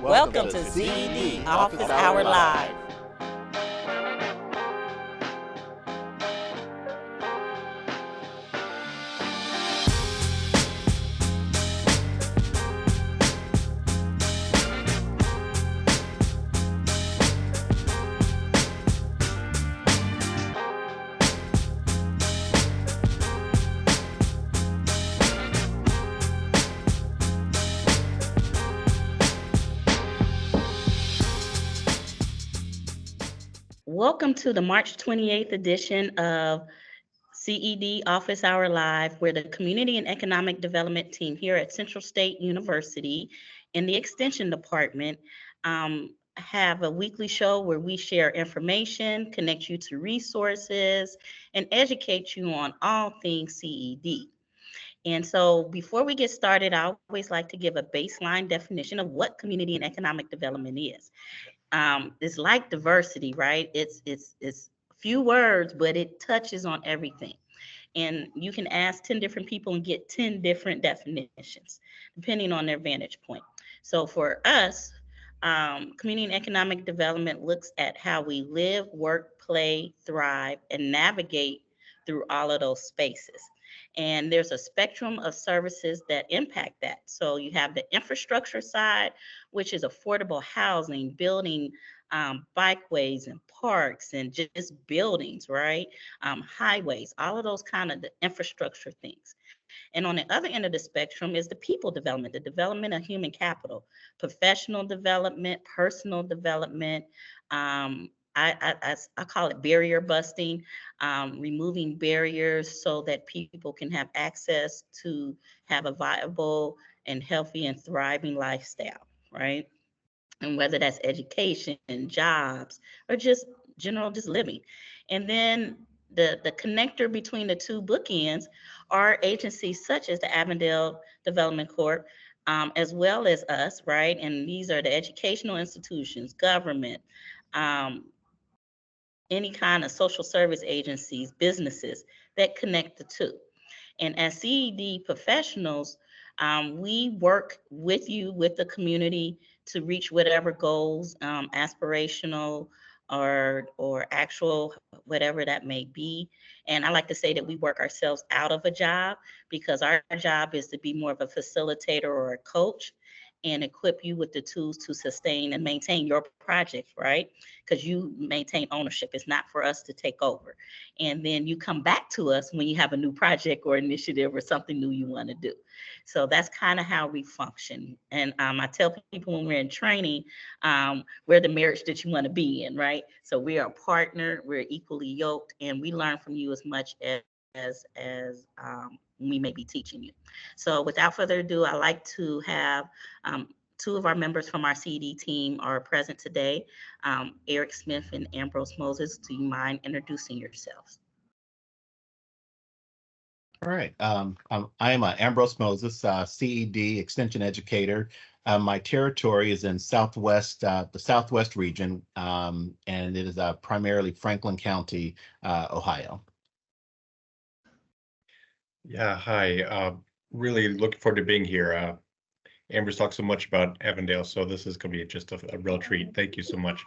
Welcome to CED Office Hour Live. Welcome to the March 28th edition of CED Office Hour Live, where the Community and Economic Development team here at Central State University in the Extension Department have a weekly show where we share information, connect you to resources, and educate you on all things CED. And so before we get started, I always like to give a baseline definition of what community and economic development is. It's like diversity, right? It's few words, but it touches on everything. And you can ask 10 different people and get 10 different definitions, depending on their vantage point. So for us, community and economic development looks at how we live, work, play, thrive, and navigate through all of those spaces. And there's a spectrum of services that impact that. So you have the infrastructure side, which is affordable housing, building bikeways and parks and just buildings, right? Highways, all of those kind of the infrastructure things. And on the other end of the spectrum is the people development, the development of human capital, professional development, personal development. I call it barrier busting, removing barriers so that people can have access to have a viable and healthy and thriving lifestyle, right? And whether that's education, jobs, or just general just living. And then the connector between the two bookends are agencies such as the Avondale Development Corp, as well as us, right? And these are the educational institutions, government, um, any kind of social service agencies, businesses that connect the two. And as CED professionals, we work with you, with the community to reach whatever goals, aspirational or actual, whatever that may be. And I like to say that we work ourselves out of a job because our job is to be more of a facilitator or a coach and equip you with the tools to sustain and maintain your project, right? Because you maintain ownership. It's not for us to take over. And then you come back to us when you have a new project or initiative or something new you want to do. So that's kind of how we function. And I tell people when we're in training, we're the marriage that you want to be in, right? So we are a partner, we're equally yoked, and we learn from you as much as we may be teaching you. So without further ado, I like to have two of our members from our CD team are present today, Eric Smith and Ambrose Moses. Do you mind introducing yourselves? All right. I am Ambrose Moses, CED Extension Educator. My territory is in the Southwest region, and it is primarily Franklin County, Ohio. Yeah, hi. Really looking forward to being here. Amber's talked so much about Avondale, so this is going to be just a real treat. Thank you so much.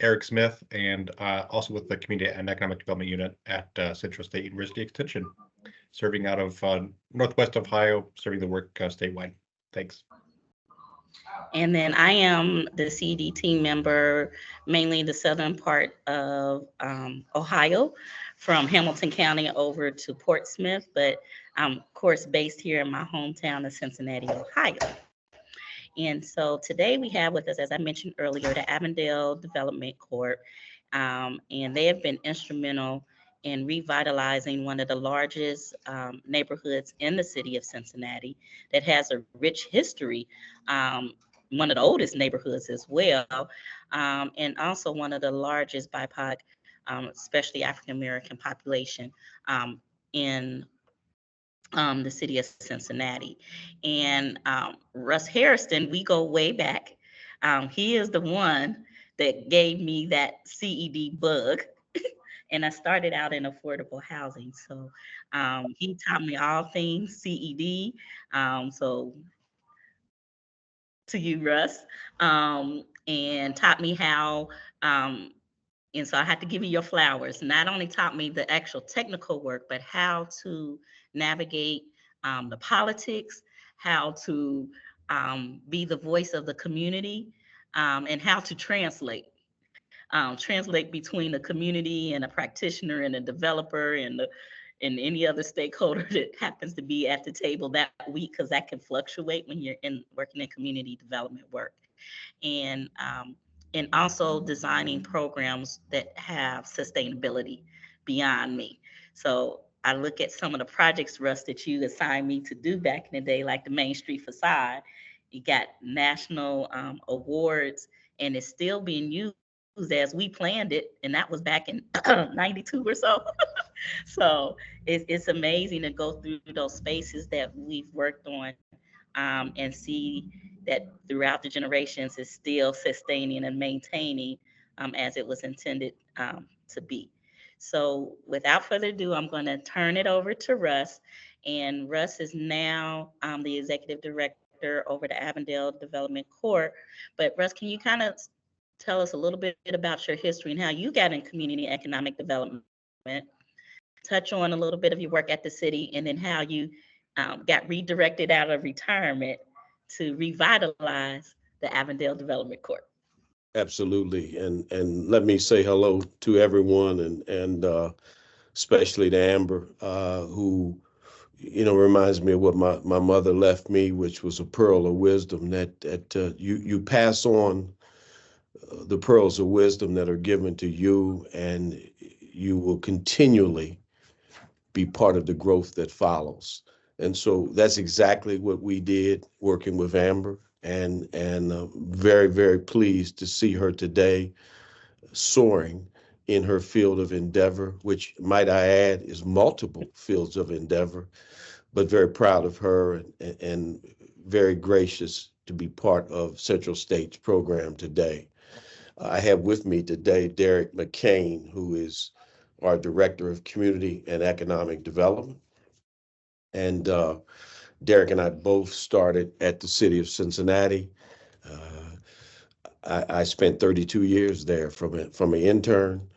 Eric Smith, and also with the Community and Economic Development Unit at Central State University Extension, serving out of Northwest Ohio, serving the work statewide. Thanks. And then I am the CD team member, mainly the southern part of Ohio, from Hamilton County over to Portsmouth, but I'm, of course, based here in my hometown of Cincinnati, Ohio. And so today we have with us, as I mentioned earlier, the Avondale Development Corp, and they have been instrumental in revitalizing one of the largest neighborhoods in the city of Cincinnati that has a rich history, one of the oldest neighborhoods as well, and also one of the largest BIPOC, especially African American population in the city of Cincinnati. And Russ Harrison, we go way back. He is the one that gave me that CED bug. And I started out in affordable housing. So he taught me all things CED. So to you, Russ, and taught me how. And so I had to give you your flowers. Not only taught me the actual technical work, but how to navigate the politics, how to be the voice of the community, and how to translate between the community and a practitioner and a developer and any other stakeholder that happens to be at the table that week, because that can fluctuate when you're in working in community development work. And and also designing programs that have sustainability beyond me. So I look at some of the projects, Russ, that you assigned me to do back in the day, like the Main Street facade. You got national awards, and it's still being used as we planned it, and that was back in '92 or so. So it's amazing to go through those spaces that we've worked on, and see that throughout the generations is still sustaining and maintaining, as it was intended to be. So without further ado, I'm going to turn it over to Russ. And Russ is now the executive director over the Avondale Development Court. But Russ, can you kind of tell us a little bit about your history and how you got in community economic development? Touch on a little bit of your work at the city, and then how you got redirected out of retirement to revitalize the Avondale Development Court. Absolutely. And let me say hello to everyone, and especially to Amber, who, reminds me of what my mother left me, which was a pearl of wisdom that you pass on the pearls of wisdom that are given to you, and you will continually be part of the growth that follows. And so that's exactly what we did working with Amber, and very, very pleased to see her today soaring in her field of endeavor, which, might I add, is multiple fields of endeavor, but very proud of her, and very gracious to be part of Central State's program today. I have with me today Derek McCain, who is our Director of Community and Economic Development. And Derek and I both started at the city of Cincinnati. I spent 32 years there, from an intern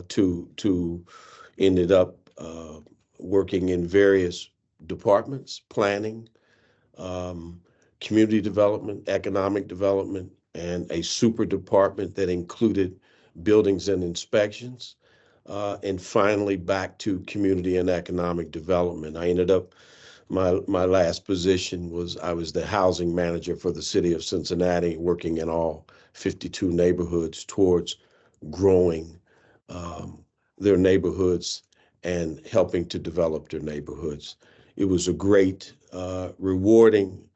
to ended up working in various departments: planning, community development, economic development, and a super department that included buildings and inspections. And finally back to community and economic development. I ended up, my last position was, I was the housing manager for the city of Cincinnati, working in all 52 neighborhoods towards growing their neighborhoods and helping to develop their neighborhoods. It was a great, rewarding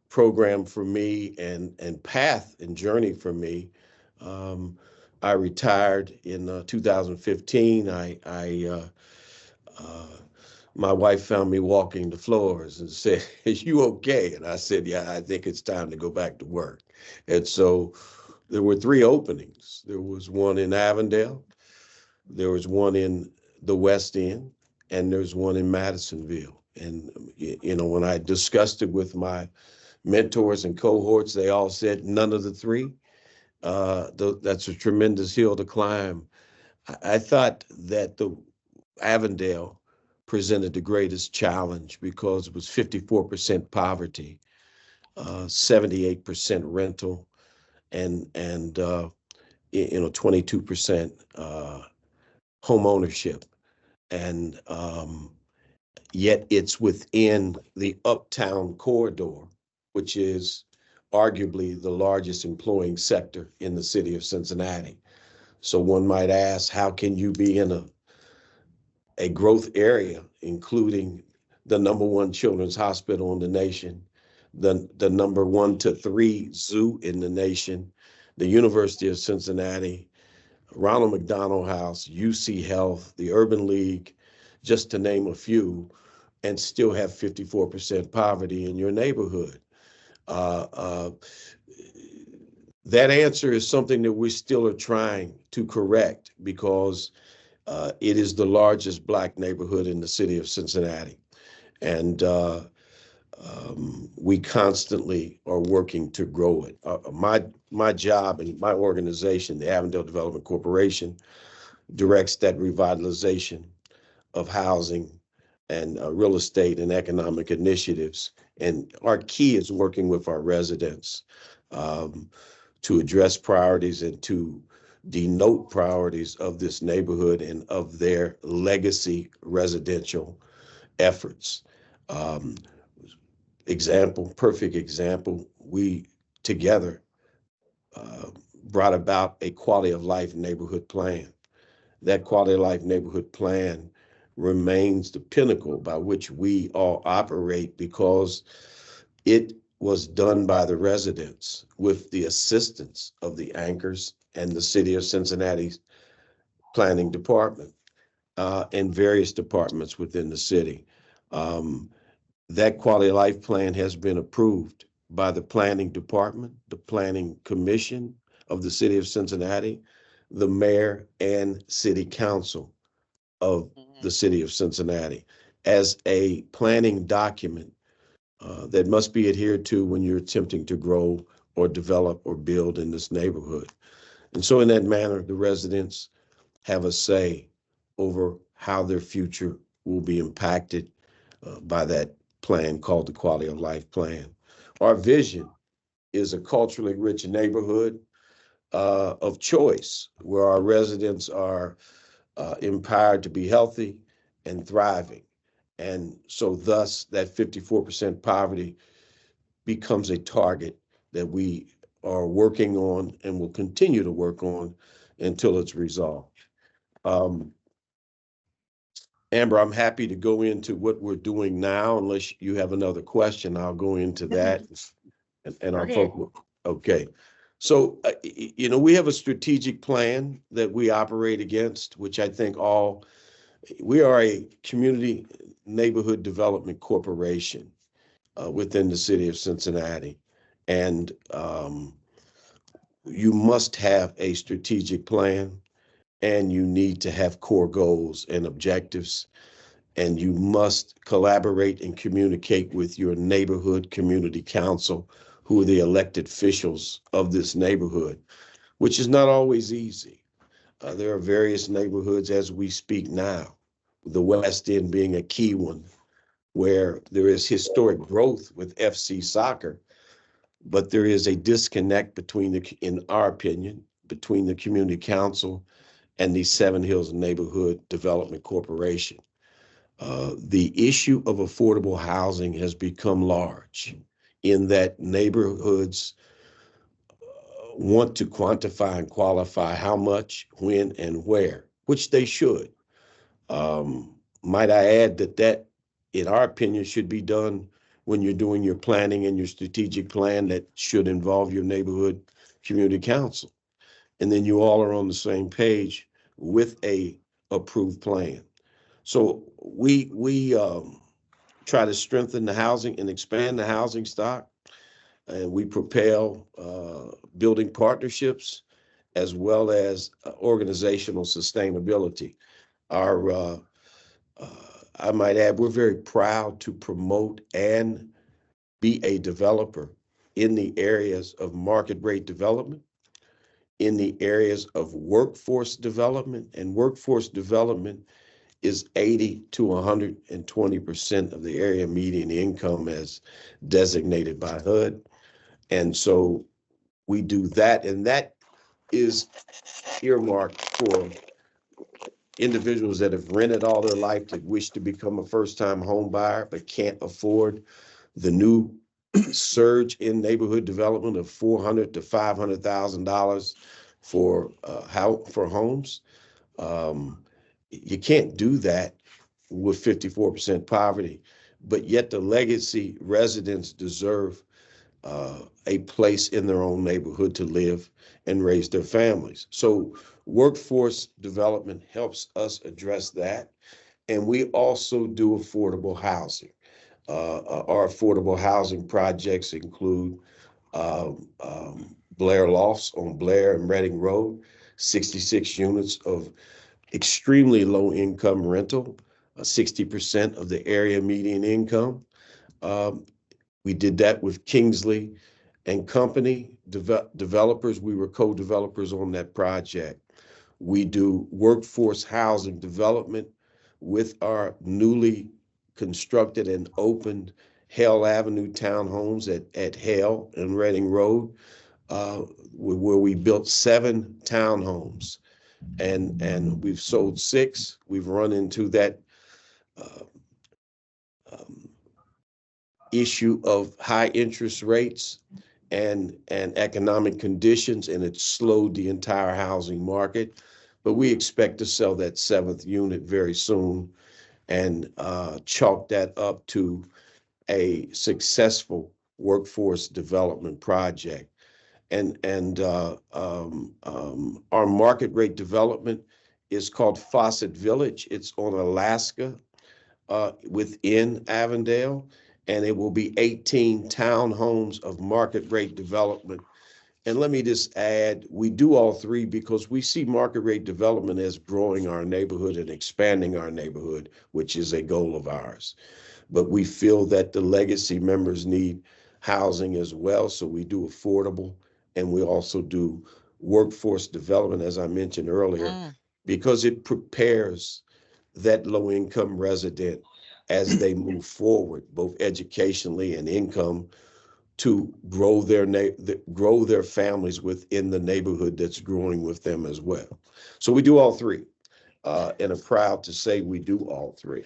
program for me, and path and journey for me. I retired in 2015. My wife found me walking the floors and said, "Is you okay?" And I said, "Yeah, I think it's time to go back to work." And so there were 3 openings. There was one in Avondale, there was one in the West End, and there's one in Madisonville. And when I discussed it with my mentors and cohorts, they all said none of the 3. That's a tremendous hill to climb. I thought that the Avondale presented the greatest challenge because it was 54% poverty, 78% rental, and 22% home ownership, and yet it's within the uptown corridor, which is arguably the largest employing sector in the city of Cincinnati. So one might ask, how can you be in a growth area, including the #1 children's hospital in the nation, the number 1 to 3 zoo in the nation, the University of Cincinnati, Ronald McDonald House, UC Health, the Urban League, just to name a few, and still have 54% poverty in your neighborhood? That answer is something that we still are trying to correct, because it is the largest Black neighborhood in the city of Cincinnati. And we constantly are working to grow it. My job and my organization, the Avondale Development Corporation, directs that revitalization of housing and real estate and economic initiatives. And our key is working with our residents to address priorities and to denote priorities of this neighborhood and of their legacy residential efforts. Um, Perfect example, we together brought about a quality of life neighborhood plan. That quality of life neighborhood plan remains the pinnacle by which we all operate because it was done by the residents with the assistance of the anchors and the city of Cincinnati's planning department and various departments within the city. Um, that quality of life plan has been approved by the planning department, the planning commission of the city of Cincinnati, the mayor and city council of the city of Cincinnati as a planning document that must be adhered to when you're attempting to grow or develop or build in this neighborhood. And so in that manner, the residents have a say over how their future will be impacted by that plan called the Quality of Life Plan. Our vision is a culturally rich neighborhood of choice where our residents are empowered to be healthy and thriving. And so thus that 54% poverty becomes a target that we are working on and will continue to work on until it's resolved. Amber, I'm happy to go into what we're doing now. Unless you have another question, I'll go into that and our focus. Okay. So, we have a strategic plan that we operate against, which I think we are a community neighborhood development corporation within the city of Cincinnati. And you must have a strategic plan and you need to have core goals and objectives. And you must collaborate and communicate with your neighborhood community council, who are the elected officials of this neighborhood, which is not always easy. There are various neighborhoods as we speak now, the West End being a key one, where there is historic growth with FC soccer, but there is a disconnect in our opinion, between the community council and the Seven Hills Neighborhood Development Corporation. The issue of affordable housing has become large in that neighborhoods want to quantify and qualify how much, when, and where, which they should. Might I add that, in our opinion, should be done when you're doing your planning and your strategic plan that should involve your neighborhood community council. And then you all are on the same page with a approved plan. So we try to strengthen the housing and expand the housing stock, and we propel building partnerships as well as organizational sustainability. I might add, we're very proud to promote and be a developer in the areas of market rate development, in the areas of workforce development, and workforce development is 80 to 120% of the area median income as designated by HUD. And so we do that, and that is earmarked for individuals that have rented all their life that wish to become a first-time home buyer but can't afford the new surge in neighborhood development of $400,000 to $500,000 for homes. You can't do that with 54% poverty, but yet the legacy residents deserve a place in their own neighborhood to live and raise their families. So workforce development helps us address that. And we also do affordable housing. Our affordable housing projects include Blair Lofts on Blair and Reading Road, 66 units of extremely low income rental, 60% of the area median income. We did that with Kingsley and Company developers. We were co-developers on that project. We do workforce housing development with our newly constructed and opened Hale Avenue townhomes at Hale and Reading Road, where we built 7 townhomes, and we've sold 6. We've run into that uh, um, issue of high interest rates and economic conditions, and it's slowed the entire housing market. But we expect to sell that 7th unit very soon and chalk that up to a successful workforce development project. Our market rate development is called Fawcett Village. It's on Alaska, within Avondale, and it will be 18 townhomes of market rate development. And let me just add, we do all 3 because we see market rate development as growing our neighborhood and expanding our neighborhood, which is a goal of ours. But we feel that the legacy members need housing as well, so we do affordable, and we also do workforce development, as I mentioned earlier, because it prepares that low-income resident as they move forward, both educationally and income, to grow their families within the neighborhood that's growing with them as well. So we do all 3, and are proud to say we do all 3.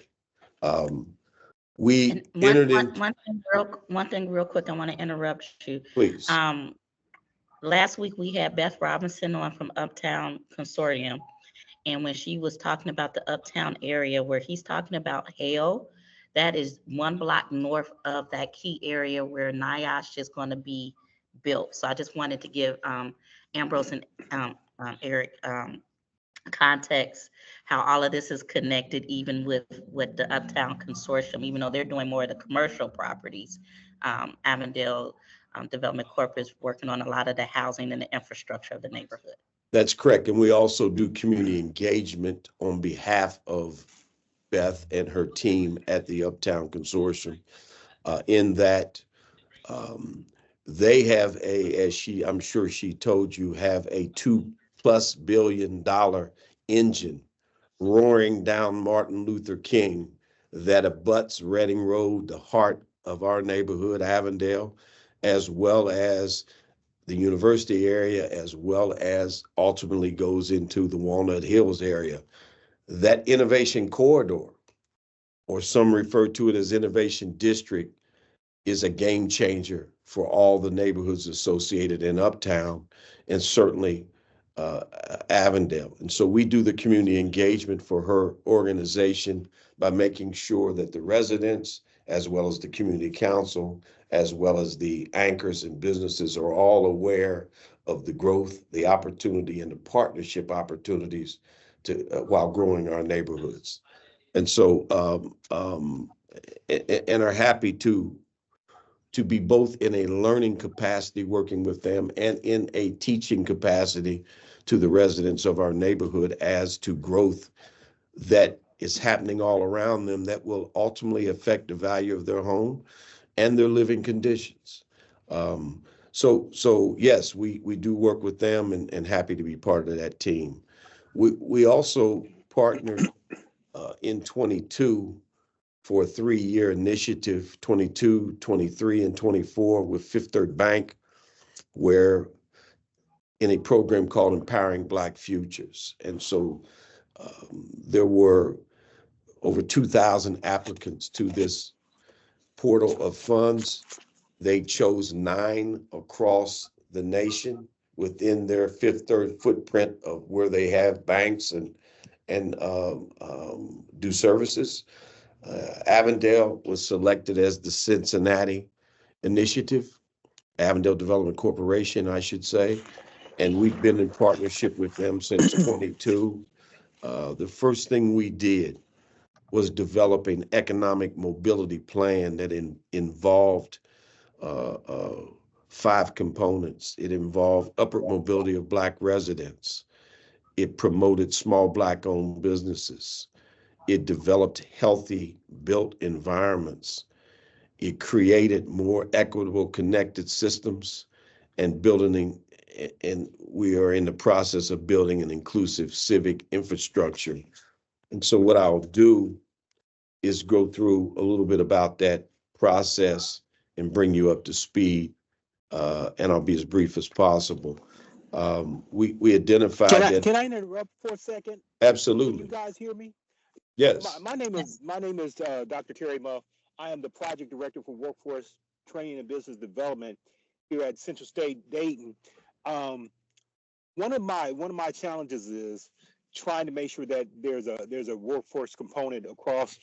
We And entered in. one thing real quick, I want to interrupt you. Please. Last week we had Beth Robinson on from Uptown Consortium, and when she was talking about the Uptown area where he's talking about Hale, that is 1 block north of that key area where NIOSH is going to be built. So I just wanted to give Ambrose and Eric context how all of this is connected, even with the Uptown Consortium, even though they're doing more of the commercial properties. Avondale Development Corp is working on a lot of the housing and the infrastructure of the neighborhood. That's correct. And we also do community engagement on behalf of Beth and her team at the Uptown Consortium, in that they have I'm sure she told you, have a $2+ billion engine roaring down Martin Luther King that abuts Reading Road, the heart of our neighborhood, Avondale, as well as the university area, as well as ultimately goes into the Walnut Hills area. That innovation corridor, or some refer to it as innovation district, is a game changer for all the neighborhoods associated in Uptown, and certainly Avondale. And so we do the community engagement for her organization by making sure that the residents, as well as the community council, as well as the anchors and businesses, are all aware of the growth, the opportunity, and the partnership opportunities to while growing our neighborhoods. And so and are happy to be both in a learning capacity working with them and in a teaching capacity to the residents of our neighborhood as to growth that is happening all around them that will ultimately affect the value of their home and their living conditions. So yes, we do work with them, and happy to be part of that team. We also partnered in 22 for a 3-year initiative, 22, 23, and 24, with Fifth Third Bank, where in a program called Empowering Black Futures. And so there were over 2,000 applicants to this portal of funds. They chose 9 across the nation within their Fifth Third footprint of where they have banks and do services. Avondale was selected as the Cincinnati initiative, Avondale Development Corporation, I should say, and we've been in partnership with them since 22. The first thing we did was develop an economic mobility plan that involved 5 components. It involved upward mobility of Black residents. It promoted small Black-owned businesses. It developed healthy built environments. It created more equitable, connected systems and building, and we are in the process of building an inclusive civic infrastructure. And so what I'll do is go through a little bit about that process and bring you up to speed. And I'll be as brief as possible. We identified that. Can I interrupt for a second? Can you Absolutely. guys hear me? Yes. My name is Dr. Terry Muff. I am the project director for workforce training and business development here at Central State Dayton. One of my challenges is trying to make sure that there's a workforce component across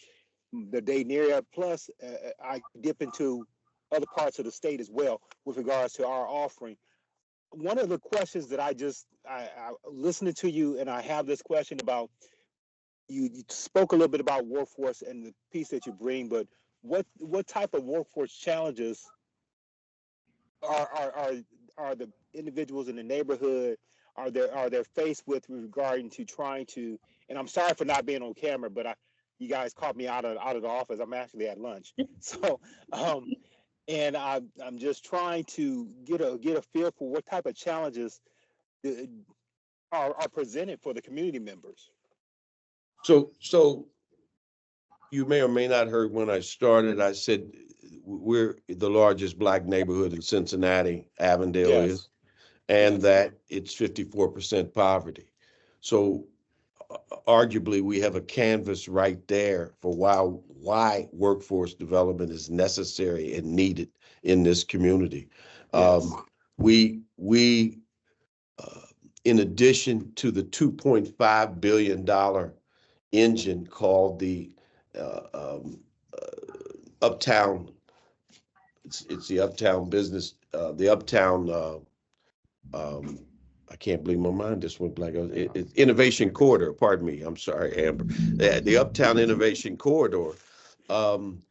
the Dayton area. Plus, I dip into other parts of the state as well with regards to our offering. One of the questions that I listening to you, and I have this question about you spoke a little bit about workforce and the piece that you bring, but what type of workforce challenges are the individuals in the neighborhood are they faced with regarding to trying to, and I'm sorry for not being on camera, but you guys caught me out of the office. I'm actually at lunch. So and I'm just trying to get a feel for what type of challenges are presented for the community members. So you may or may not heard when I started, I said we're the largest Black neighborhood in Cincinnati, Avondale Yes. is, and Yes. that it's 54% poverty. So arguably we have a canvas right there for why workforce development is necessary and needed in this community. Yes. We in addition to the $2.5 billion engine called the uh, um, Uptown, it's the Uptown business, the Uptown, I can't believe my mind just went blank. It's Innovation Corridor, pardon me, I'm sorry, Amber. The Uptown Innovation Corridor um,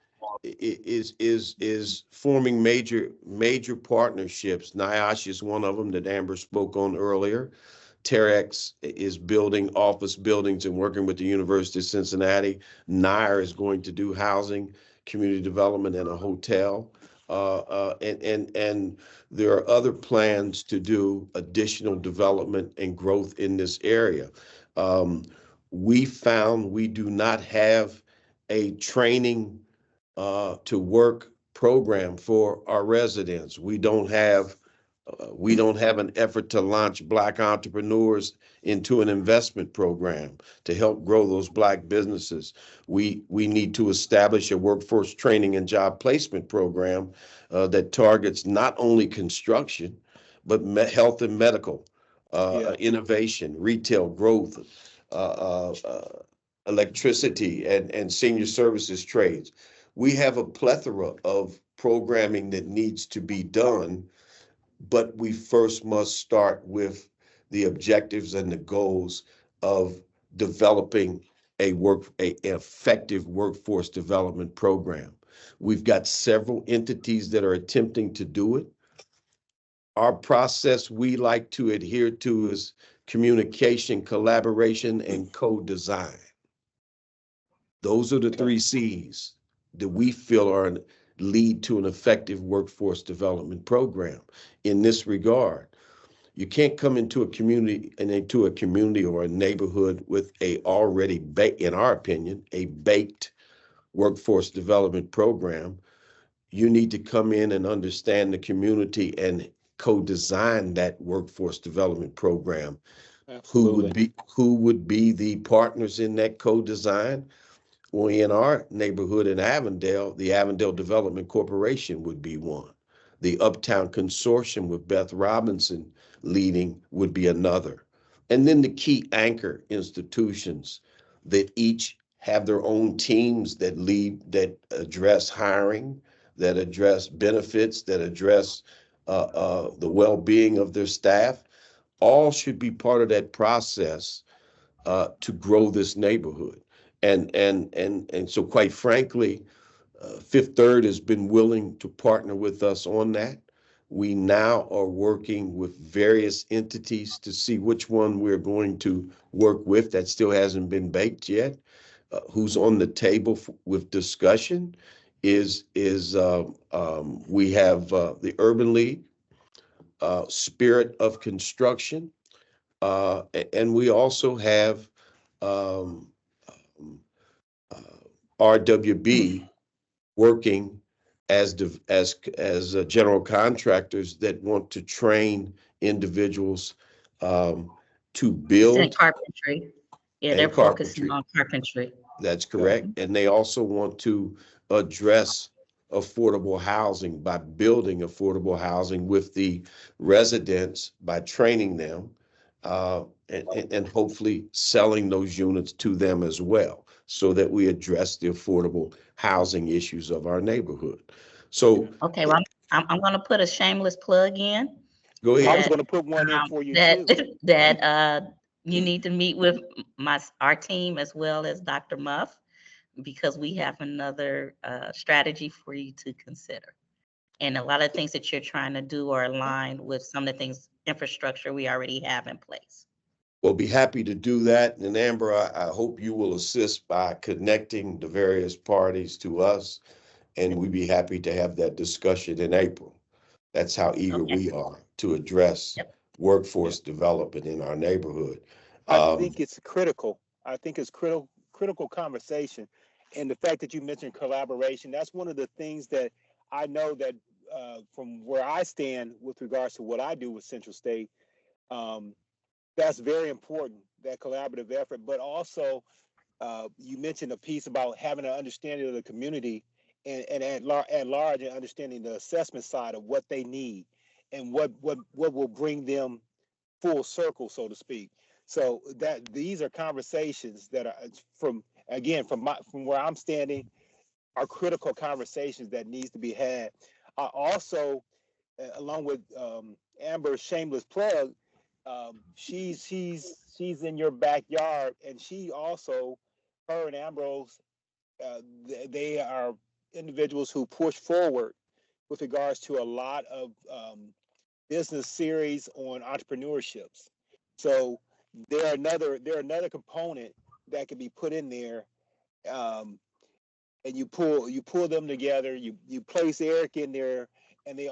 is forming major partnerships. NIOSH is one of them that Amber spoke on earlier. Terex is building office buildings and working with the University of Cincinnati. NIRE is going to do housing, community development, and a hotel. And there are other plans to do additional development and growth in this area. We found we do not have a training to work program for our residents. We don't have an effort to launch Black entrepreneurs into an investment program to help grow those Black businesses. We need to establish a workforce training and job placement program that targets not only construction, but health and medical, innovation, retail growth, electricity, and senior services trades. We have a plethora of programming that needs to be done, but we first must start with the objectives and the goals of developing a effective workforce development program. We've got several entities that are attempting to do it. Our process we like to adhere to is communication, collaboration, and co-design. Those are the 3 C's that we feel are lead to an effective workforce development program. In this regard, you can't come into a community or a neighborhood with a already in our opinion, a baked workforce development program. You need to come in and understand the community and co-design that workforce development program. Absolutely. Who would be the partners in that co-design? Well, in our neighborhood in Avondale, the Avondale Development Corporation would be one. The Uptown Consortium with Beth Robinson leading would be another. And then the key anchor institutions that each have their own teams that address hiring, that address benefits, that address the well-being of their staff, all should be part of that process to grow this neighborhood. And so quite frankly, Fifth Third has been willing to partner with us on that. We now are working with various entities to see which one we're going to work with. That still hasn't been baked yet. Who's on the table with discussion is we have the Urban League, Spirit of Construction, and we also have um, RWB working as general contractors that want to train individuals to It's in build carpentry. Yeah, they're and focusing carpentry. on carpentry. That's Okay. correct. And they also want to address affordable housing by building affordable housing with the residents by training them and hopefully selling those units to them as well, so that we address the affordable housing issues of our neighborhood. So Okay, well, I'm gonna put a shameless plug in go I was ahead. that, going to put one in for you that, too. that, you need to meet with our team as well as Dr. Muff, because we have another, strategy for you to consider. And a lot of things that you're trying to do are aligned with some of the things, infrastructure we already have in place. We'll be happy to do that. And Amber, I hope you will assist by connecting the various parties to us, and we'd be happy to have that discussion in April. That's how eager Okay, we are to address yep, Yeah. workforce development in our neighborhood. I Um, think it's critical. I think it's critical conversation, and the fact that you mentioned collaboration. That's one of the things that I know that from where I stand with regards to what I do with Central State. Um, that's very important. That collaborative effort, but also you mentioned a piece about having an understanding of the community and at large and understanding the assessment side of what they need and what will bring them full circle, so to speak. So that these are conversations that are from again from where I'm standing are critical conversations that needs to be had. I also, along with Amber's shameless plug, she's in your backyard, and she also, her and Ambrose, they are individuals who push forward with regards to a lot of business series on entrepreneurships. So they're another component that can be put in there, um, and you pull them together. You place Eric in there, and they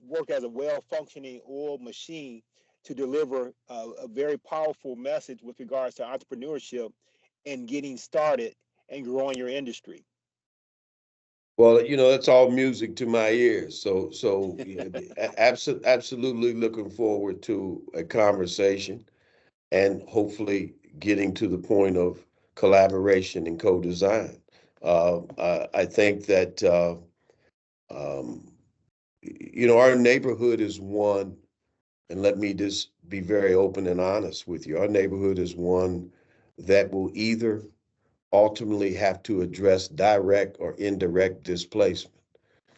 work as a well functioning oiled machine to deliver a very powerful message with regards to entrepreneurship and getting started and growing your industry. well, that's all music to my ears. So yeah, absolutely looking forward to a conversation and hopefully getting to the point of collaboration and co-design. I think that um, our neighborhood is one, and let me just be very open and honest with you. Our neighborhood is one that will either ultimately have to address direct or indirect displacement.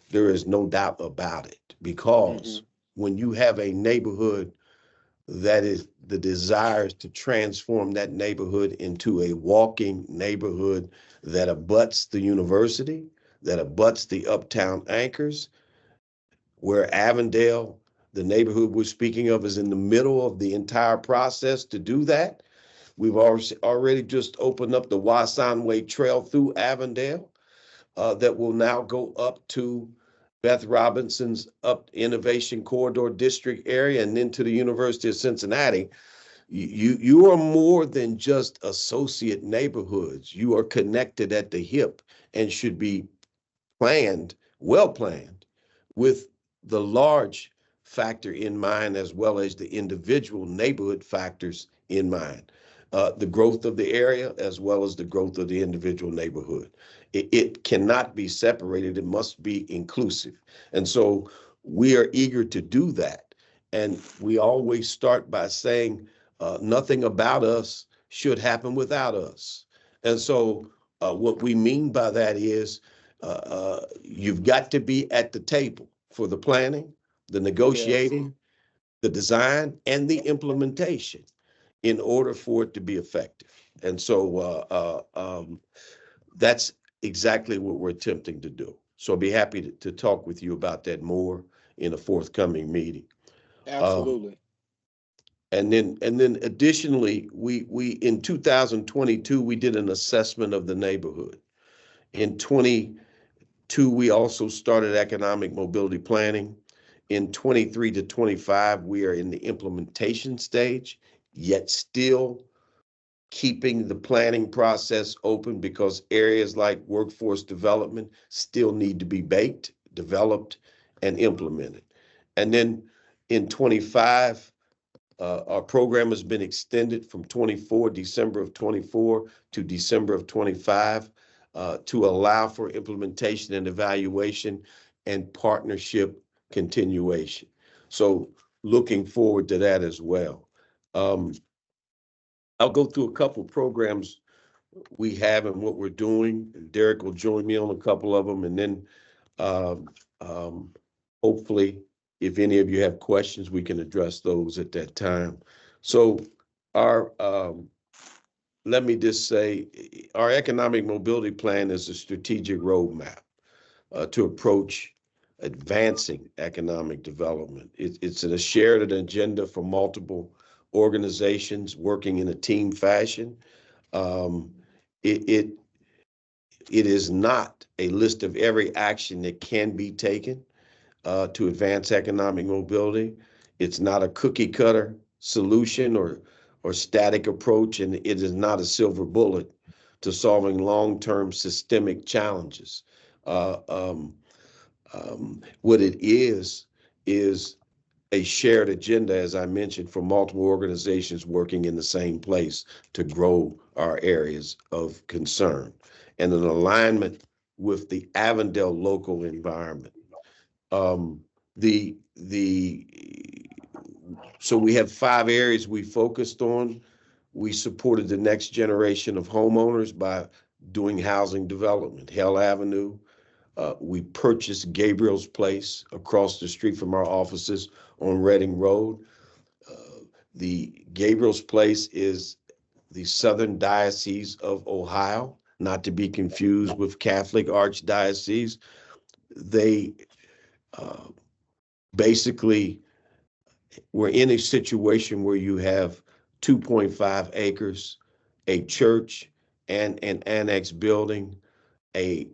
There is no doubt about it, Mm-hmm. because when you have a neighborhood that is the desires to transform that neighborhood into a walking neighborhood that abuts the university, that abuts the uptown anchors, where Avondale, the neighborhood we're speaking of, is in the middle of the entire process to do that. We've already just opened up the Wasanway Trail through Avondale that will now go up to Beth Robinson's up Innovation Corridor District area and into the University of Cincinnati. You are more than just associate neighborhoods. You are connected at the hip and should be planned, well planned, with the large factor in mind as well as the individual neighborhood factors in mind. The growth of the area as well as the growth of the individual neighborhood. It cannot be separated. It must be inclusive. And so we are eager to do that. And we always start by saying nothing about us should happen without us. And so what we mean by that is you've got to be at the table for the planning, the Yes, negotiating, the design, and the implementation in order for it to be effective. And so that's exactly what we're attempting to do. So I'll be happy to talk with you about that more in a forthcoming meeting. Um, absolutely. and then additionally, we in 2022 we did an assessment of the neighborhood. In Two, we also started economic mobility planning. In 23 to 25, we are in the implementation stage, yet still keeping the planning process open because areas like workforce development still need to be baked, developed, and implemented. And then in 25, our program has been extended from December of 24 to December of 25 to allow for implementation and evaluation and partnership continuation. So looking forward to that as well. I'll go through a couple programs we have and what we're doing. Derek will join me on a couple of them, and then um, hopefully, if any of you have questions, we can address those at that time. So our let me just say, our economic mobility plan is a strategic roadmap to approach advancing economic development. It's a shared agenda for multiple organizations working in a team fashion. Um, it, it it is not a list of every action that can be taken to advance economic mobility. It's not a cookie cutter solution or static approach, and it is not a silver bullet to solving long-term systemic challenges. Uh, um, what it is a shared agenda, as I mentioned, for multiple organizations working in the same place to grow our areas of concern, and an alignment with the Avondale local environment. Um, the so we have 5 areas we focused on. We supported the next generation of homeowners by doing housing development, Hell Avenue. We purchased Gabriel's Place across the street from our offices on Reading Road. The Gabriel's Place is the Southern Diocese of Ohio, not to be confused with Catholic Archdiocese. They uh, basically were in a situation where you have 2.5 acres, a church, and an annex building, a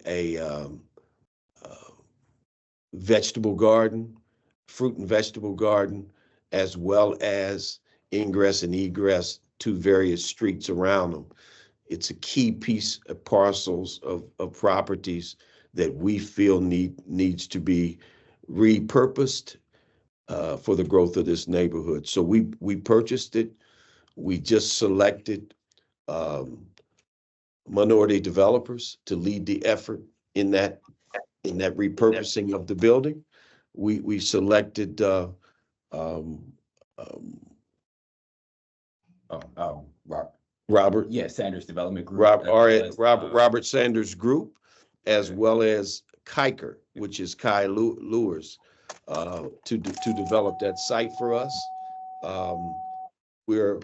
vegetable garden, fruit and vegetable garden, as well as ingress and egress to various streets around them. It's a key piece of parcels of properties that we feel needs to be repurposed for the growth of this neighborhood. So we purchased it. We just selected um, minority developers to lead the effort in that repurposing of the building. We selected um, um, Robert. Yeah, Sanders Development Group. Robert Sanders Group, as well as Kiker, which is Kai Lures, to develop that site for us. We're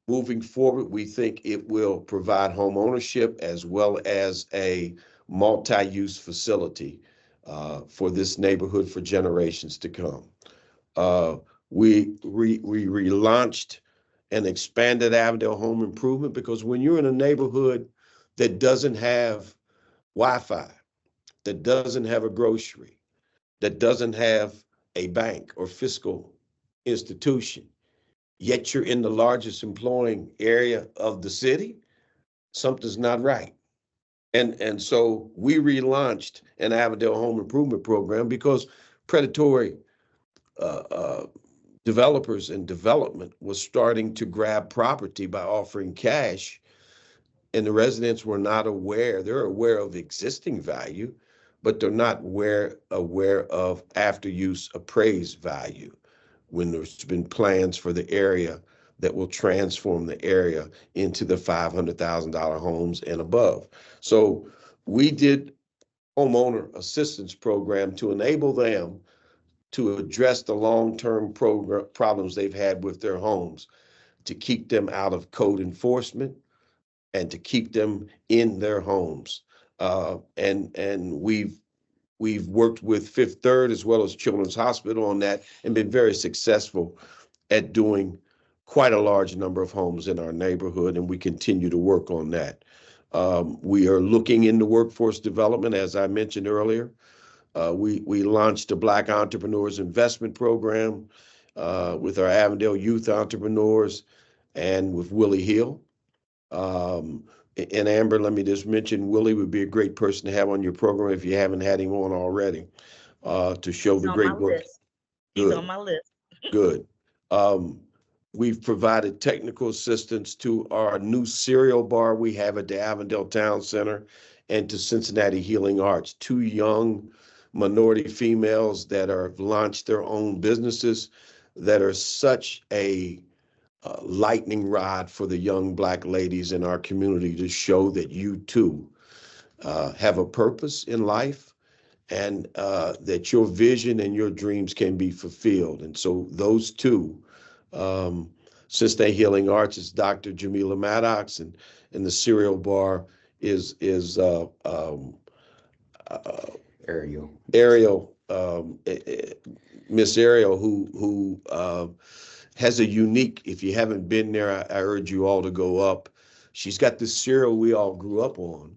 moving forward. We think it will provide home ownership as well as a multi-use facility for this neighborhood for generations to come. We relaunched and expanded Avondale Home Improvement because when you're in a neighborhood that doesn't have Wi-Fi, that doesn't have a grocery, that doesn't have a bank or fiscal institution, yet you're in the largest employing area of the city, something's not right. And so we relaunched an Avondale Home Improvement Program because predatory developers and development was starting to grab property by offering cash, and the residents were not aware. They're aware of existing value, but they're not aware of after use appraised value when there's been plans for the area that will transform the area into the $500,000 homes and above. So we did homeowner assistance program to enable them to address the long-term problems they've had with their homes, to keep them out of code enforcement and to keep them in their homes. And we've worked with Fifth Third as well as Children's Hospital on that and been very successful at doing quite a large number of homes in our neighborhood, and we continue to work on that. We are looking into workforce development, as I mentioned earlier. We launched a Black Entrepreneurs Investment Program with our Avondale Youth Entrepreneurs and with Willie Hill. And Amber, let me just mention, Willie would be a great person to have on your program if you haven't had him on already, to show the great work. He's on my list. Good. We've provided technical assistance to our new cereal bar we have at the Avondale Town Center and to Cincinnati Healing Arts, two young minority females that have launched their own businesses that are such a lightning rod for the young Black ladies in our community to show that you too have a purpose in life and that your vision and your dreams can be fulfilled. And so those two, Cincinnati Healing Arts is Dr. Jamila Maddox, and the cereal bar is Ariel, Miss Ariel, who has a unique, if you haven't been there, I urge you all to go up. She's got the cereal we all grew up on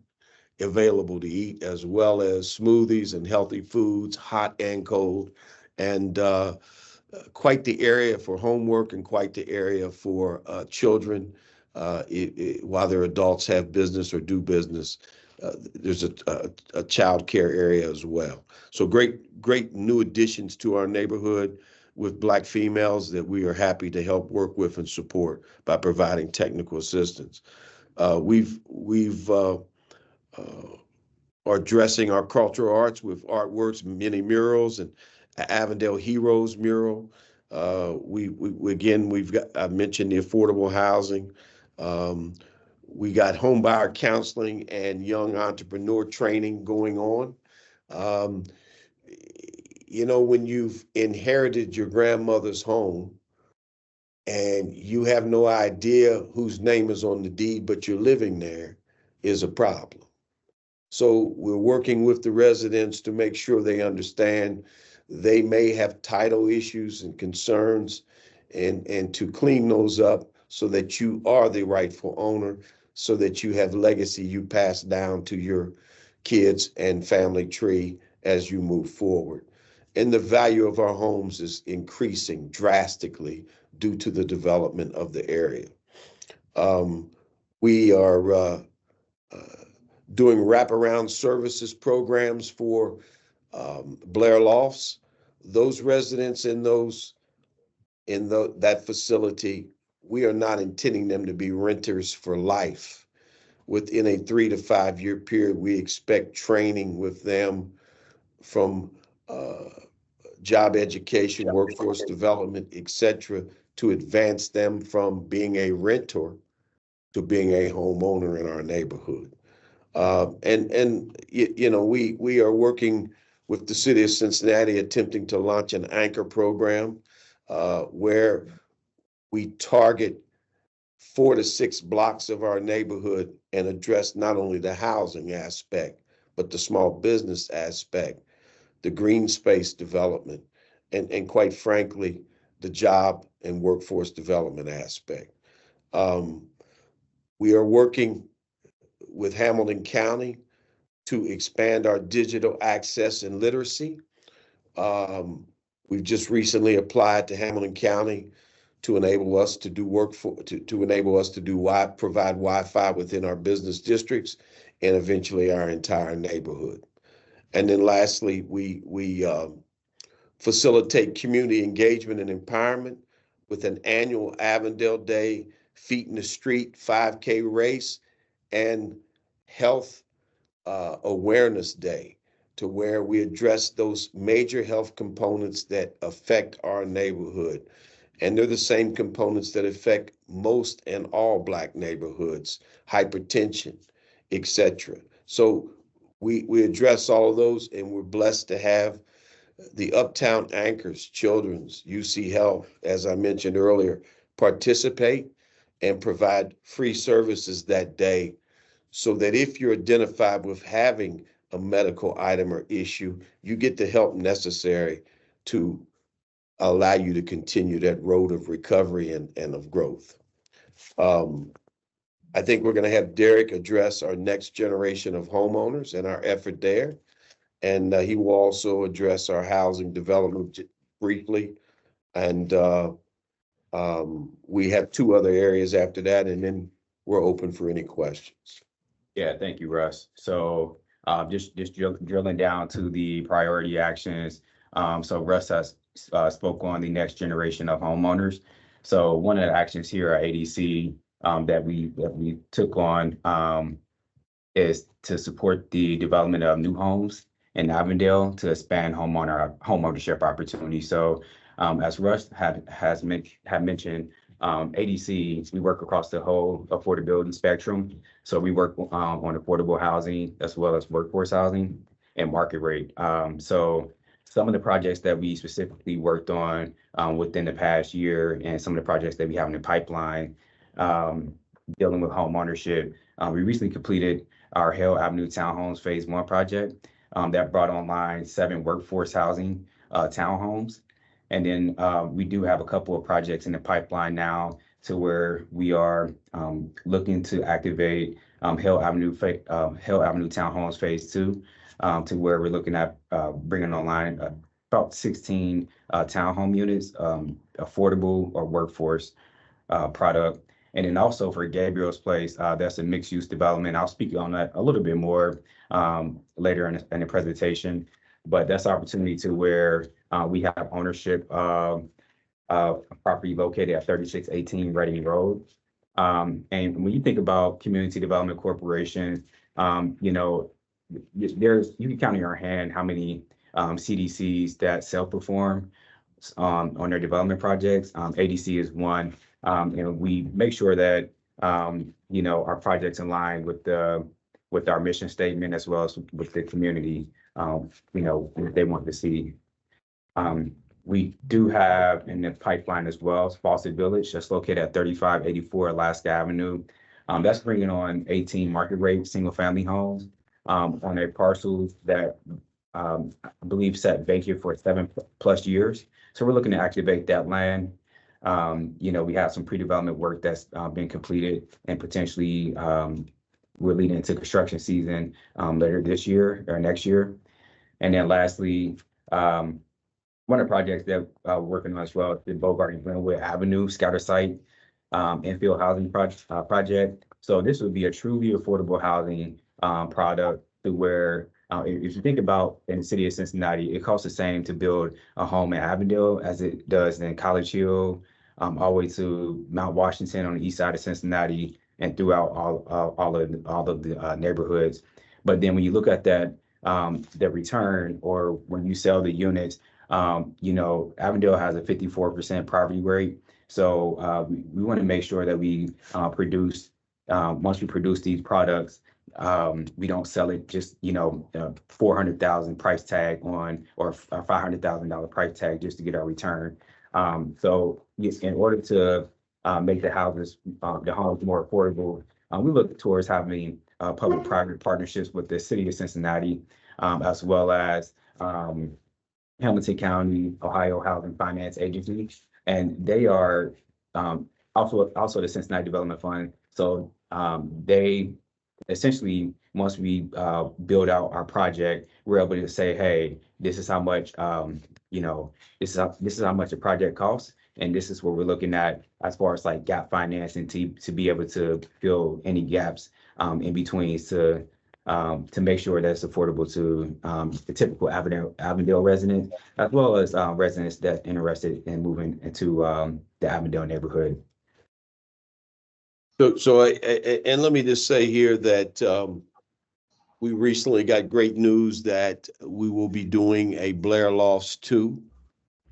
available to eat, as well as smoothies and healthy foods, hot and cold, and quite the area for homework and quite the area for children. While their adults have business or do business, there's a child care area as well. So great new additions to our neighborhood with Black females that we are happy to help work with and support by providing technical assistance. We've are addressing our cultural arts with artworks, many murals, and Avondale Heroes mural. We've got, I mentioned the affordable housing. We got home buyer counseling and young entrepreneur training going on. When you've inherited your grandmother's home and you have no idea whose name is on the deed, but you're living there, is a problem. So we're working with the residents to make sure they understand they may have title issues and concerns, and to clean those up so that you are the rightful owner, so that you have legacy you pass down to your kids and family tree as you move forward. And the value of our homes is increasing drastically due to the development of the area. We are doing wraparound services programs for Blair Lofts. Those residents in that facility, we are not intending them to be renters for life. Within a 3 to 5 year period, we expect training with them from job education, workforce development, etc., to advance them from being a renter to being a homeowner in our neighborhood. We are working with the city of Cincinnati, attempting to launch an anchor program where we target 4 to 6 blocks of our neighborhood and address not only the housing aspect, but the small business aspect, the green space development, and quite frankly, the job and workforce development aspect. We are working with Hamilton County to expand our digital access and literacy. We've just recently applied to Hamilton County to enable us to do provide Wi-Fi within our business districts and eventually our entire neighborhood. And then lastly, we facilitate community engagement and empowerment with an annual Avondale Day Feet in the Street 5K race and Health Awareness Day, to where we address those major health components that affect our neighborhood. And they're the same components that affect most and all Black neighborhoods: hypertension, etc. So we address all of those, and we're blessed to have the Uptown Anchors, Children's, UC Health, as I mentioned earlier, participate and provide free services that day, so that if you're identified with having a medical item or issue, you get the help necessary to allow you to continue that road of recovery and of growth. I think we're going to have Derek address our next generation of homeowners and our effort there. And he will also address our housing development briefly. And we have 2 other areas after that, and then we're open for any questions. Yeah, thank you, Russ. So just drilling down to the priority actions. So Russ has spoke on the next generation of homeowners. So one of the actions here at ADC that we took on is to support the development of new homes in Avondale to expand homeownership opportunities. So as Russ had mentioned, ADC, we work across the whole affordability spectrum. So we work on affordable housing as well as workforce housing and market rate. So some of the projects that we specifically worked on within the past year and some of the projects that we have in the pipeline dealing with home ownership, we recently completed our Hill Avenue Townhomes Phase 1 project that brought online 7 workforce housing townhomes. And then we do have a couple of projects in the pipeline now to where we are looking to activate Hill Avenue Townhomes Phase 2 to where we're looking at bringing online about 16 townhome units, affordable or workforce product. And then also for Gabriel's Place, that's a mixed use development. I'll speak on that a little bit more later in the presentation, but that's an opportunity to where we have ownership of a property located at 3618 Reading Road. And when you think about community development corporations, you know, you can count in your hand how many CDCs that self-perform on their development projects. ADC is one. And we make sure that you know, our projects align with our mission statement as well as with the community, you know, what they want to see. We do have in the pipeline as well, Fawcett Village, that's located at 3584 Alaska Avenue. That's bringing on 18 market rate single family homes on a parcel that I believe sat vacant for 7+ years. So we're looking to activate that land. You know, we have some pre-development work that's been completed and potentially we're leading into construction season later this year or next year. And then lastly, one of the projects that we're working on as well is the Bogart and Glenwood Avenue scatter site infill housing project. So this would be a truly affordable housing product to where if you think about in the city of Cincinnati, it costs the same to build a home in Avondale as it does in College Hill, all the way to Mount Washington on the east side of Cincinnati and throughout all of the neighborhoods. But then when you look at that, the return or when you sell the units, you know, Avondale has a 54% property rate. So we want to make sure that we produce, once we produce these products, we don't sell it just, you know, $400,000 price tag on or $500,000 price tag just to get our return. So in order to make the homes more affordable, we look towards having public-private partnerships with the city of Cincinnati, as well as Hamilton County, Ohio Housing Finance Agency, and they are also the Cincinnati Development Fund. So they essentially, once we build out our project, we're able to say, hey, this is how much, you know, this is how much a project costs, and this is what we're looking at as far as like gap financing to be able to fill any gaps in between to make sure that's affordable to the typical Avondale resident, as well as residents that interested in moving into the Avondale neighborhood. So and let me just say here that we recently got great news that we will be doing a Blair Lofts 2.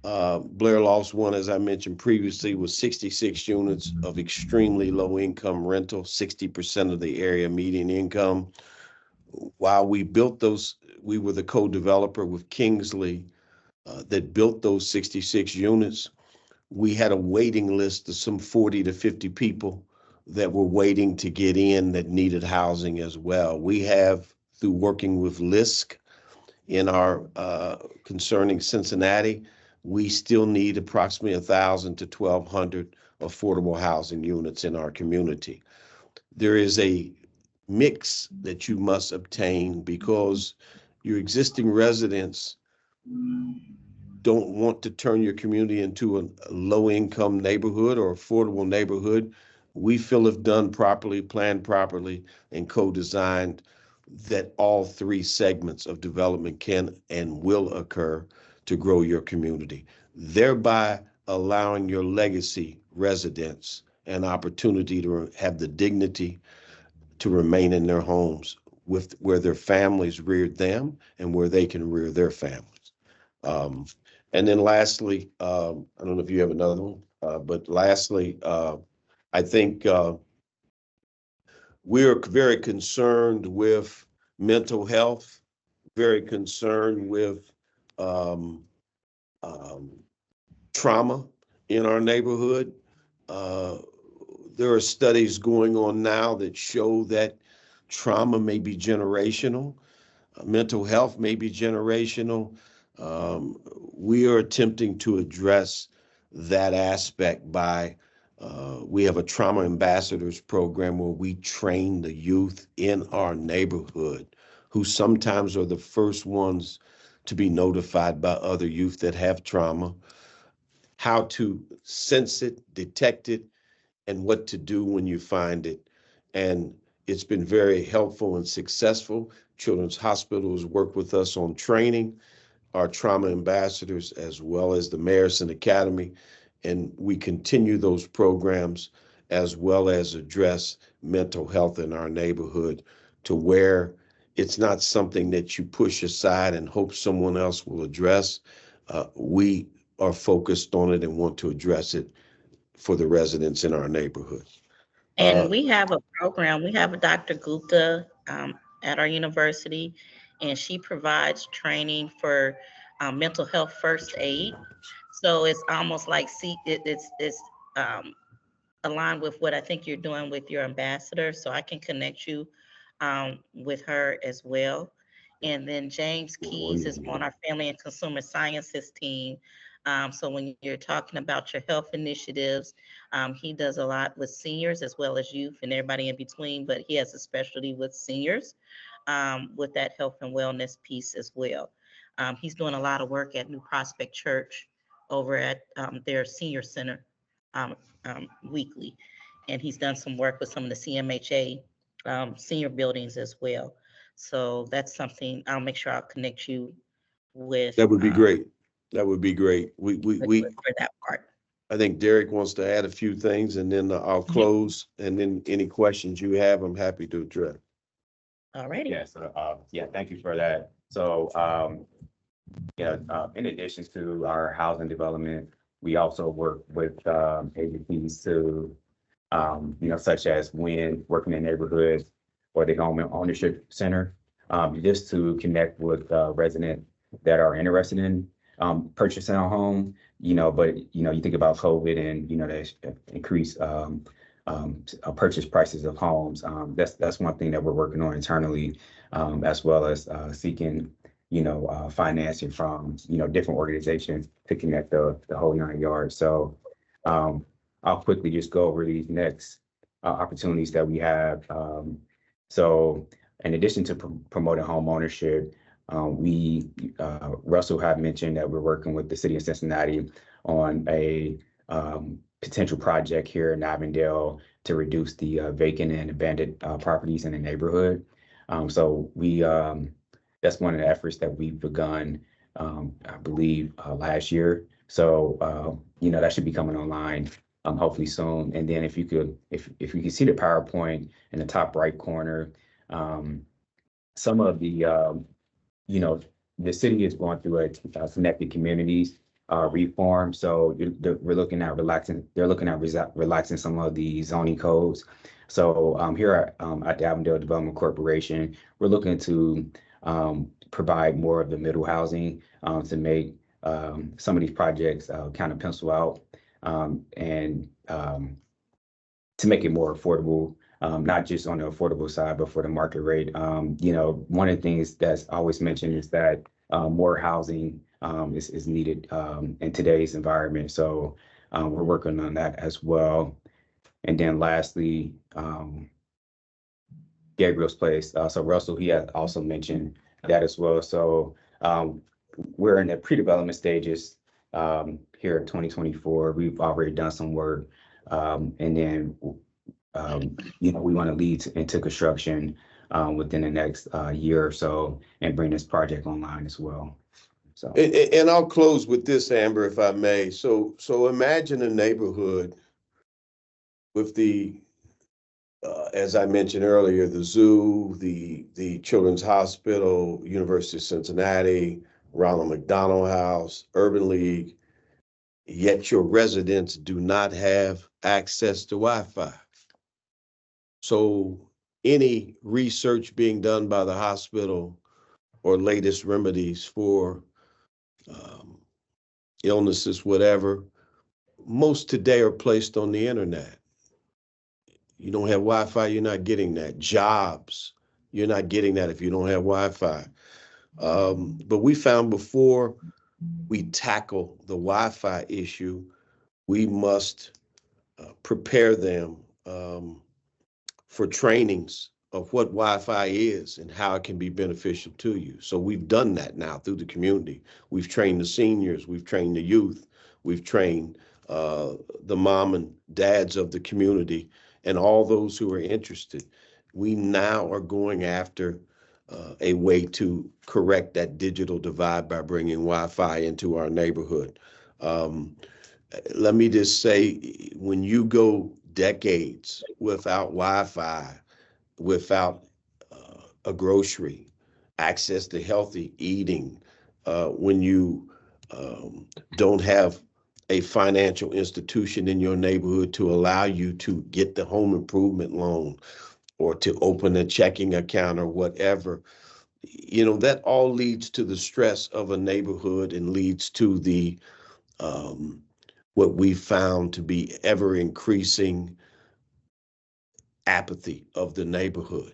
Blair Lofts 1, as I mentioned previously, was 66 units of extremely low income rental, 60% of the area median income. While we built those, we were the co-developer with Kingsley that built those 66 units. We had a waiting list of some 40 to 50 people that were waiting to get in that needed housing as well. We have, through working with LISC in our concerning Cincinnati, we still need approximately 1,000 to 1,200 affordable housing units in our community. there is a mix that you must obtain because your existing residents don't want to turn your community into a low-income neighborhood or affordable neighborhood. We feel if done properly, planned properly, and co-designed, that all three segments of development can and will occur to grow your community, thereby allowing your legacy residents an opportunity to have the dignity to remain in their homes with where their families reared them and where they can rear their families. Um, and then lastly, I don't know if you have another one, but lastly, I think we're very concerned with mental health, very concerned with um, um, trauma in our neighborhood. Uh, there are studies going on now that show that trauma may be generational, mental health may be generational. We are attempting to address that aspect by we have a trauma ambassadors program where we train the youth in our neighborhood who sometimes are the first ones to be notified by other youth that have trauma, how to sense it, detect it, and what to do when you find it. And it's been very helpful and successful. Children's Hospitals work with us on training our trauma ambassadors as well as the Mayerson Academy. And we continue those programs as well as address mental health in our neighborhood to where it's not something that you push aside and hope someone else will address. We are focused on it and want to address it for the residents in our neighborhood. And we have a program, we have a Dr. Gupta at our university, and she provides training for mental health first aid. So it's almost like, see, it's aligned with what I think you're doing with your ambassador. So I can connect you with her as well. And then James Keys is on our family and consumer sciences team. So when you're talking about your health initiatives, he does a lot with seniors as well as youth and everybody in between, but he has a specialty with seniors with that health and wellness piece as well. He's doing a lot of work at New Prospect Church over at their senior center um, weekly. And he's done some work with some of the CMHA senior buildings as well. So that's something I'll make sure I'll connect you with. That would be great. That would be great. For that part. I think Derek wants to add a few things and then I'll close. And then any questions you have, I'm happy to address. All righty. Yeah, so, yeah, thank you for that. So, in addition to our housing development, we also work with agencies to, such as WIN, Working in Neighborhoods, or the Home Ownership Center, just to connect with residents that are interested in purchasing a home, but, you think about COVID and, the increased purchase prices of homes. That's one thing that we're working on internally, as well as seeking, financing from, different organizations to connect the whole 9 yards. So I'll quickly just go over these next opportunities that we have. So in addition to promoting home ownership, Russell had mentioned that we're working with the city of Cincinnati on a potential project here in Avondale to reduce the vacant and abandoned properties in the neighborhood. So that's one of the efforts that we've begun, I believe, last year. So that should be coming online hopefully soon. And then if you could see the PowerPoint in the top right corner, some of the the city is going through a connected communities reform. So we're looking at relaxing. They're looking at relaxing some of the zoning codes. So here at the Avondale Development Corporation, we're looking to provide more of the middle housing to make some of these projects kind of pencil out and to make it more affordable. Not just on the affordable side, but for the market rate. One of the things that's always mentioned is that more housing is needed in today's environment. So we're working on that as well. And then lastly, Gabriel's place. So Russell, he had also mentioned that as well. So we're in the pre-development stages here in 2024. We've already done some work, and then we want to lead into construction within the next year or so and bring this project online as well. So, and I'll close with this, Amber, if I may. So imagine a neighborhood with the as I mentioned earlier, the zoo, the Children's Hospital, University of Cincinnati, Ronald McDonald House, Urban League, yet your residents do not have access to Wi-Fi. So any research being done by the hospital or latest remedies for illnesses, whatever, most today are placed on the internet. You don't have Wi-Fi, you're not getting that. Jobs, you're not getting that if you don't have Wi-Fi. But we found before we tackle the Wi-Fi issue, we must prepare them for trainings of what Wi-Fi is and how it can be beneficial to you. So we've done that now through the community. We've trained the seniors, we've trained the youth, we've trained the mom and dads of the community and all those who are interested. We now are going after a way to correct that digital divide by bringing Wi-Fi into our neighborhood. Let me just say, when you go decades without Wi-Fi, without a grocery, access to healthy eating, when you don't have a financial institution in your neighborhood to allow you to get the home improvement loan or to open a checking account or whatever, that all leads to the stress of a neighborhood and leads to the what we found to be ever increasing apathy of the neighborhood.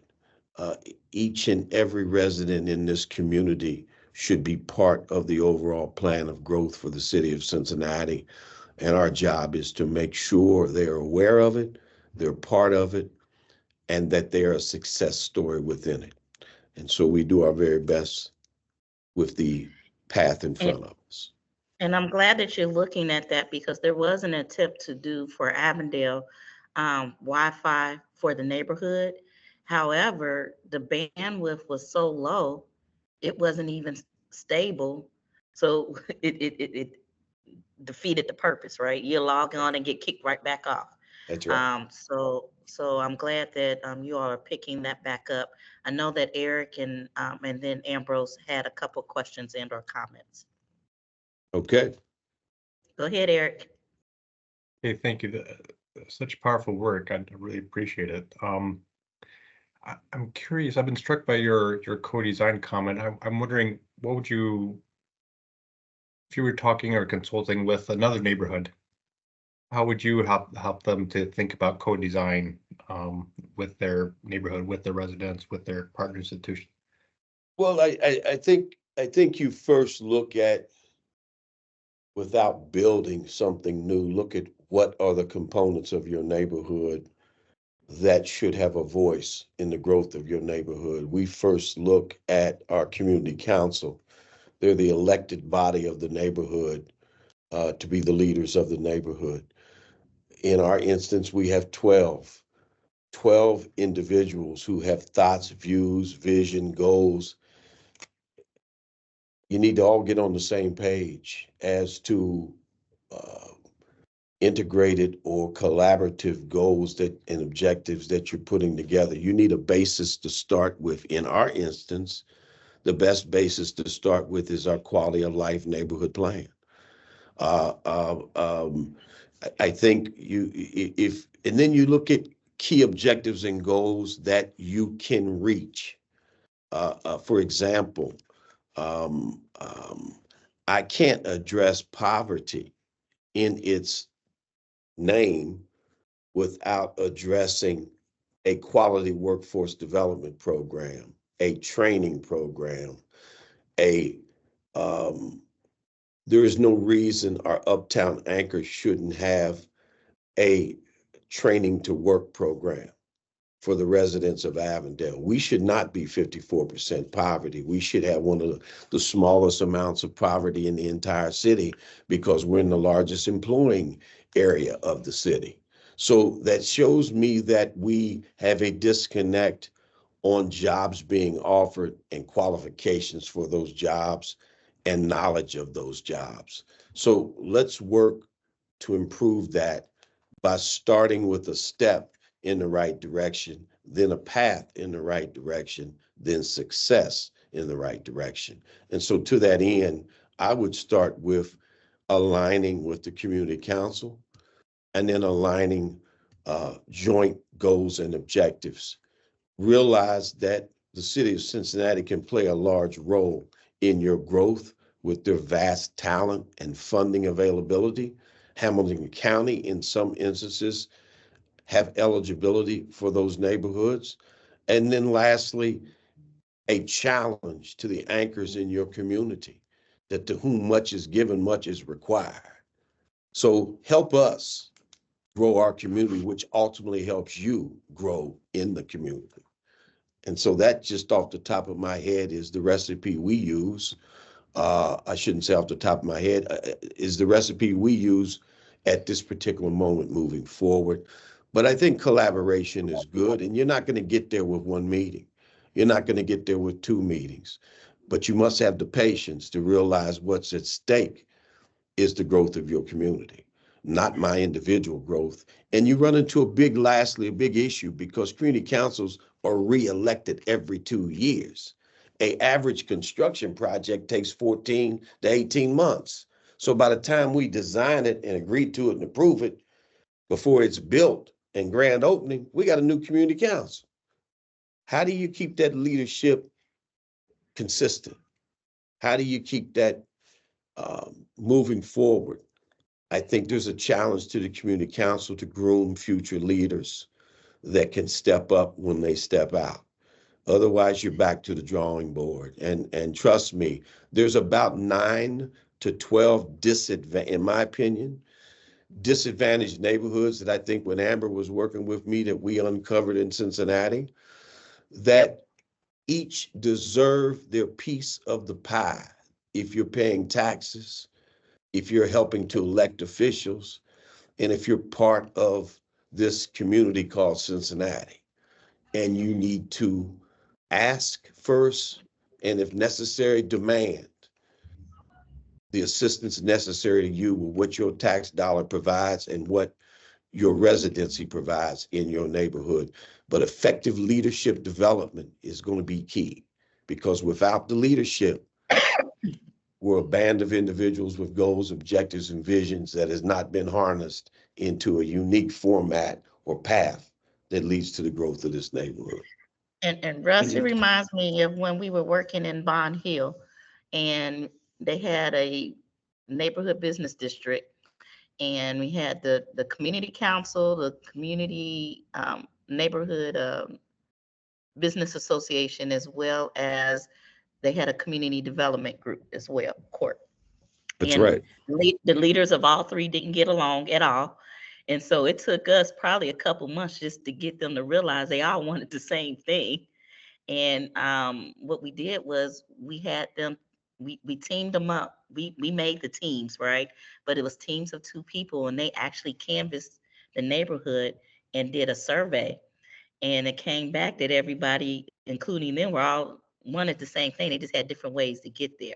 Each and every resident in this community should be part of the overall plan of growth for the city of Cincinnati. And our job is to make sure they're aware of it, they're part of it, and that they're a success story within it. And so we do our very best with the path in front of us. And I'm glad that you're looking at that, because there was an attempt to do for Avondale Wi-Fi for the neighborhood. However, the bandwidth was so low, it wasn't even stable. So it defeated the purpose, right? You log on and get kicked right back off. That's right. So I'm glad that you all are picking that back up. I know that Eric and then Ambrose had a couple questions and or comments. Okay. Go ahead, Eric. Hey, thank you. Such powerful work. I really appreciate it. I'm curious. I've been struck by your co-design comment. I'm wondering, what would you, if you were talking or consulting with another neighborhood, how would you help them to think about co-design with their neighborhood, with their residents, with their partner institution? Well, I think you first look at, without building something new, look at what are the components of your neighborhood that should have a voice in the growth of your neighborhood. We first look at our community council. They're the elected body of the neighborhood to be the leaders of the neighborhood. In our instance, we have 12 individuals who have thoughts, views, vision, goals. You need to all get on the same page as to integrated or collaborative goals and objectives that you're putting together. You need a basis to start with. In our instance, the best basis to start with is our quality of life neighborhood plan. I think and then you look at key objectives and goals that you can reach. For example, I can't address poverty in its name without addressing a quality workforce development program, a training program, there is no reason our uptown anchor shouldn't have a training to work program. for the residents of Avondale. We should not be 54% poverty. We should have one of the smallest amounts of poverty in the entire city because we're in the largest employing area of the city. So that shows me that we have a disconnect on jobs being offered and qualifications for those jobs and knowledge of those jobs. So let's work to improve that by starting with a step in the right direction, then a path in the right direction, then success in the right direction. And so to that end, I would start with aligning with the community council and then aligning joint goals and objectives. Realize that the city of Cincinnati can play a large role in your growth with their vast talent and funding availability. Hamilton County, in some instances, have eligibility for those neighborhoods. And then lastly, a challenge to the anchors in your community that to whom much is given, much is required. So help us grow our community, which ultimately helps you grow in the community. And so that just off the top of my head is the recipe we use. I shouldn't say off the top of my head, is the recipe we use at this particular moment moving forward. But I think collaboration is good, and you're not going to get there with one meeting. You're not going to get there with two meetings, but you must have the patience to realize what's at stake is the growth of your community, not my individual growth. And you run into lastly, a big issue because community councils are re-elected every 2 years. An average construction project takes 14 to 18 months. So by the time we design it and agree to it and approve it, before it's built and grand opening, we got a new community council. How do you keep that leadership consistent? How do you keep that moving forward? I think there's a challenge to the community council to groom future leaders that can step up when they step out. Otherwise, you're back to the drawing board. And trust me, there's about 9 to 12 in my opinion, disadvantaged neighborhoods that I think when Amber was working with me that we uncovered in Cincinnati, that each deserve their piece of the pie. If you're paying taxes, if you're helping to elect officials, and if you're part of this community called Cincinnati, and you need to ask first, and if necessary, demand the assistance necessary to you with what your tax dollar provides and what your residency provides in your neighborhood. But effective leadership development is going to be key, because without the leadership, we're a band of individuals with goals, objectives, and visions that has not been harnessed into a unique format or path that leads to the growth of this neighborhood. And Russ, it reminds me of when we were working in Bond Hill, and they had a neighborhood business district, and we had the community council, the community neighborhood business association, as well as they had a community development group as well, court. That's And right. the leaders of all three didn't get along at all. And so it took us probably a couple months just to get them to realize they all wanted the same thing. And what we did was we had them, we teamed them up. We made the teams, right? But it was teams of 2 people, and they actually canvassed the neighborhood and did a survey. And it came back that everybody, including them, were all wanted the same thing. They just had different ways to get there.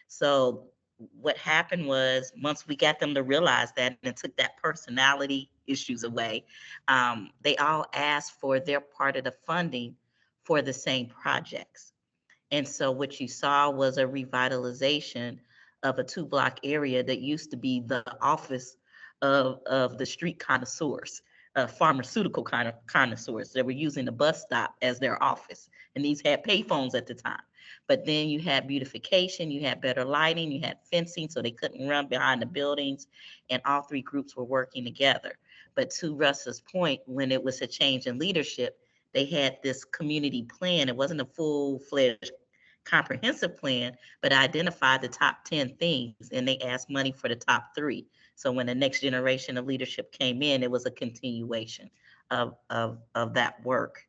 So what happened was, once we got them to realize that and took that personality issues away, they all asked for their part of the funding for the same projects. And so what you saw was a revitalization of a 2-block area that used to be the office of the street connoisseurs, pharmaceutical connoisseurs that were using the bus stop as their office. And these had payphones at the time. But then you had beautification, you had better lighting, you had fencing so they couldn't run behind the buildings, and all 3 groups were working together. But to Russ's point, when it was a change in leadership, they had this community plan. It wasn't a full-fledged comprehensive plan, but identified the top 10 things, and they asked money for the top 3. So when the next generation of leadership came in, it was a continuation of that work.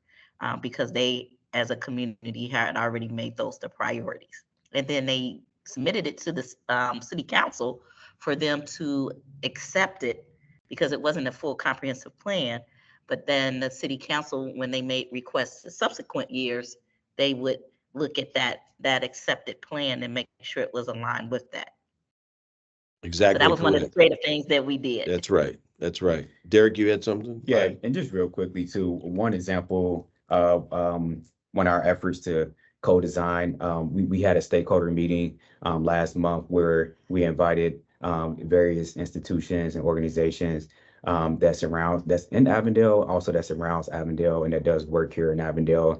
because they, as a community, had already made those the priorities. And then they submitted it to the city council for them to accept it because it wasn't a full comprehensive plan. But then the city council, when they made requests the subsequent years, they would look at that accepted plan and make sure it was aligned with that. So Exactly that was one of the correct. creative things that we did. That's right. That's right. Derek, you had something? Yeah, and just real quickly too, one example of one of our efforts to co-design, we had a stakeholder meeting last month where we invited various institutions and organizations that's in Avondale, also that surrounds Avondale and that does work here in Avondale.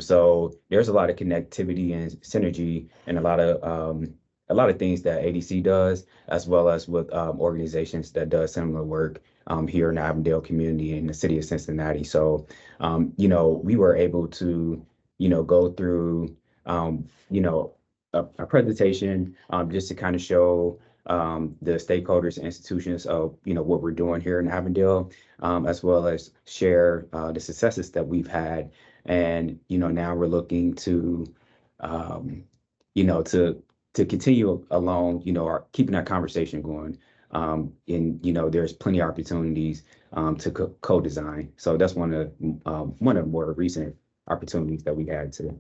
So there's a lot of connectivity and synergy and a lot of things that ADC does, as well as with organizations that does similar work here in the Avondale community in the city of Cincinnati. So, we were able to, go through, a presentation just to kind of show the stakeholders and institutions of, what we're doing here in Avondale, as well as share the successes that we've had. And, now we're looking to, to continue along, keeping that conversation going. There's plenty of opportunities to co-design. So that's one of the more recent opportunities that we had to.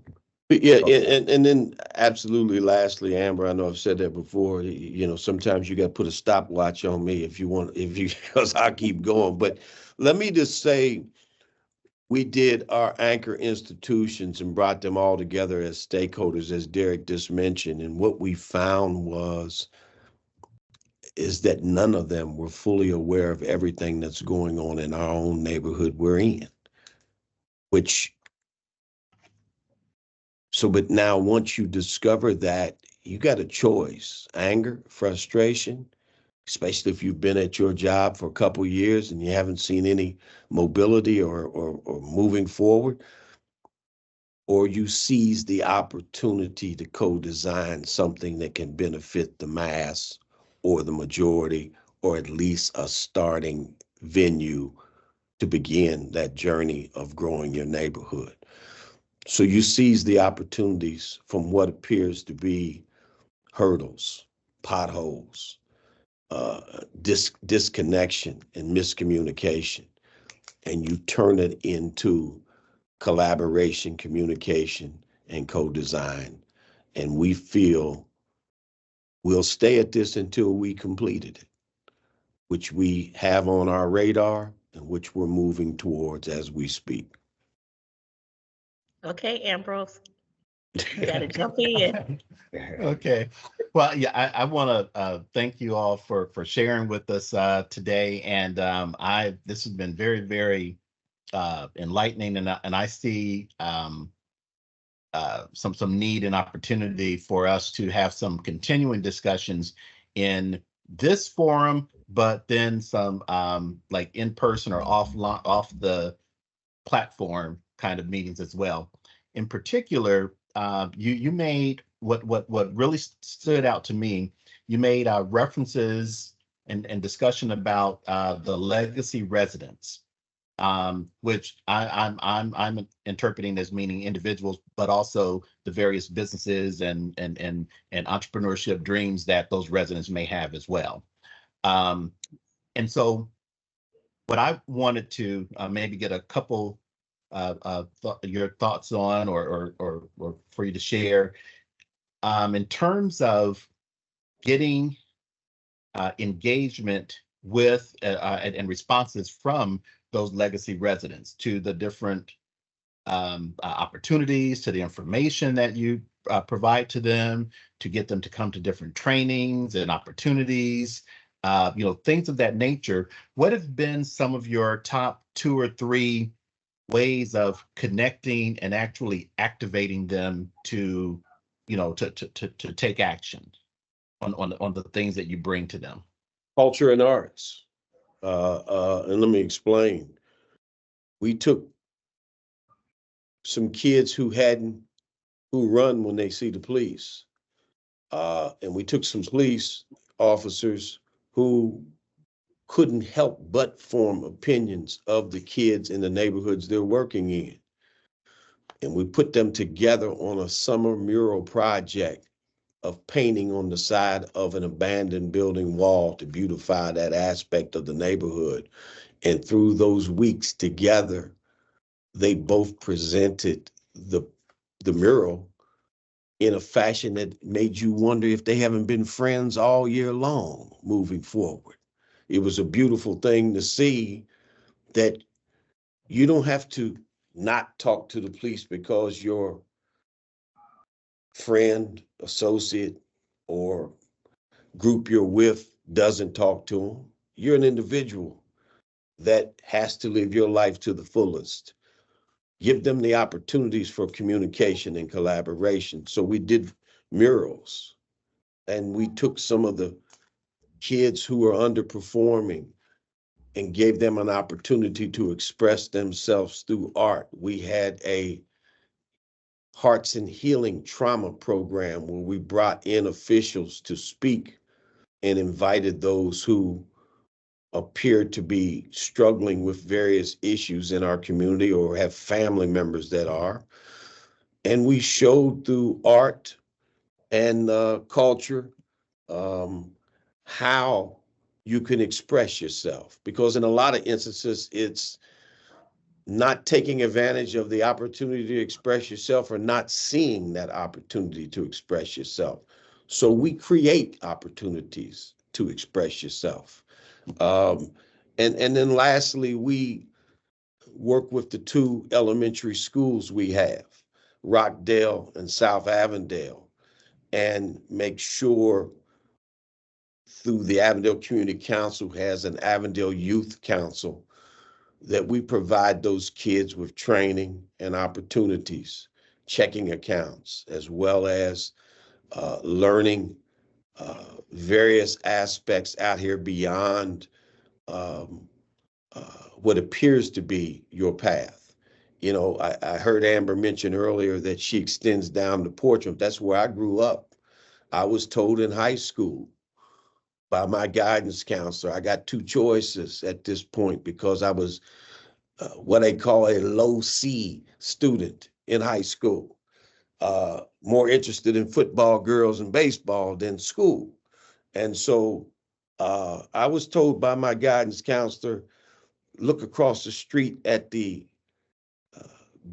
But yeah, and then absolutely lastly, Amber, I know I've said that before, sometimes you got to put a stopwatch on me because I keep going. But let me just say, we did our anchor institutions and brought them all together as stakeholders, as Derek just mentioned. And what we found is that none of them were fully aware of everything that's going on in our own neighborhood we're in. But now once you discover that, you got a choice: anger, frustration, especially if you've been at your job for a couple of years and you haven't seen any mobility or moving forward, or you seize the opportunity to co-design something that can benefit the mass or the majority, or at least a starting venue to begin that journey of growing your neighborhood. So you seize the opportunities from what appears to be hurdles, potholes, disconnection and miscommunication, and you turn it into collaboration, communication, and co-design. And we feel we'll stay at this until we completed it, which we have on our radar and which we're moving towards as we speak. Okay, Ambrose, you got to jump in. Okay. Well, yeah, I want to thank you all for sharing with us today. And this has been very, very enlightening, and I see some need and opportunity for us to have some continuing discussions in this forum, but then some like in person or off the platform kind of meetings as well. In particular, you made what really stood out to me. You made references and discussion about the legacy residents, which I'm interpreting as meaning individuals, but also the various businesses and entrepreneurship dreams that those residents may have as well. And so, what I wanted to maybe get a couple your thoughts on, or for you to share, in terms of getting engagement with and responses from those legacy residents to the different opportunities, to the information that you provide to them, to get them to come to different trainings and opportunities, things of that nature. What have been some of your top 2 or 3 ways of connecting and actually activating them to, to take action on the things that you bring to them? Culture and arts. And let me explain. We took some kids who run when they see the police. And we took some police officers who couldn't help but form opinions of the kids in the neighborhoods they're working in. And we put them together on a summer mural project of painting on the side of an abandoned building wall to beautify that aspect of the neighborhood. And through those weeks together, they both presented the mural in a fashion that made you wonder if they haven't been friends all year long moving forward. It was a beautiful thing to see that you don't have to not talk to the police because your friend, associate, or group you're with doesn't talk to them. You're an individual that has to live your life to the fullest. Give them the opportunities for communication and collaboration. So we did murals, and we took some of the kids who were underperforming and gave them an opportunity to express themselves through art. We had a Hearts and Healing trauma program where we brought in officials to speak and invited those who appeared to be struggling with various issues in our community or have family members that are. And we showed through art and culture how you can express yourself. Because in a lot of instances, it's not taking advantage of the opportunity to express yourself or not seeing that opportunity to express yourself. So we create opportunities to express yourself. And then lastly, we work with the two elementary schools we have, Rockdale and South Avondale, and make sure through the Avondale Community Council has an Avondale Youth Council that we provide those kids with training and opportunities, checking accounts, as well as learning various aspects out here beyond what appears to be your path. You know, I heard Amber mention earlier that she extends down to Portrait. That's where I grew up. I was told in high school by my guidance counselor, I got two choices at this point because I was what they call a low C student in high school, more interested in football, girls, and baseball than school. And so I was told by my guidance counselor, look across the street at the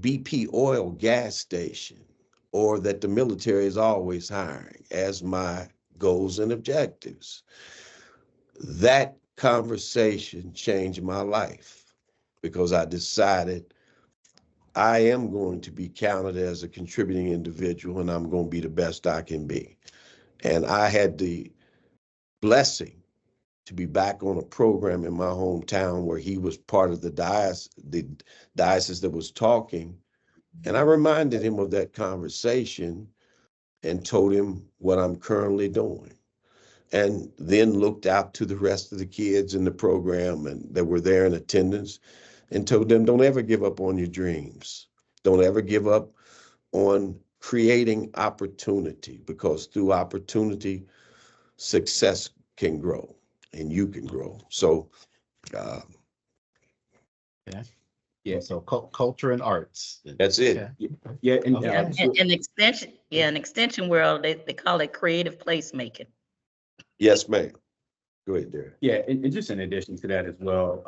BP oil gas station, or that the military is always hiring as my goals and objectives. That conversation changed my life because I decided I am going to be counted as a contributing individual and I'm going to be the best I can be. And I had the blessing to be back on a program in my hometown where he was part of the diocese that was talking. And I reminded him of that conversation and told him what I'm currently doing. And then looked out to the rest of the kids in the program and that were there in attendance and told them, don't ever give up on your dreams. Don't ever give up on creating opportunity, because through opportunity, success can grow and you can grow. So, Yeah. Yeah. So culture and arts. that's it. Okay. Yeah, and Okay. An extension world, they call it creative placemaking. Yes, ma'am. Go ahead, Derek. yeah, and just in addition to that as well,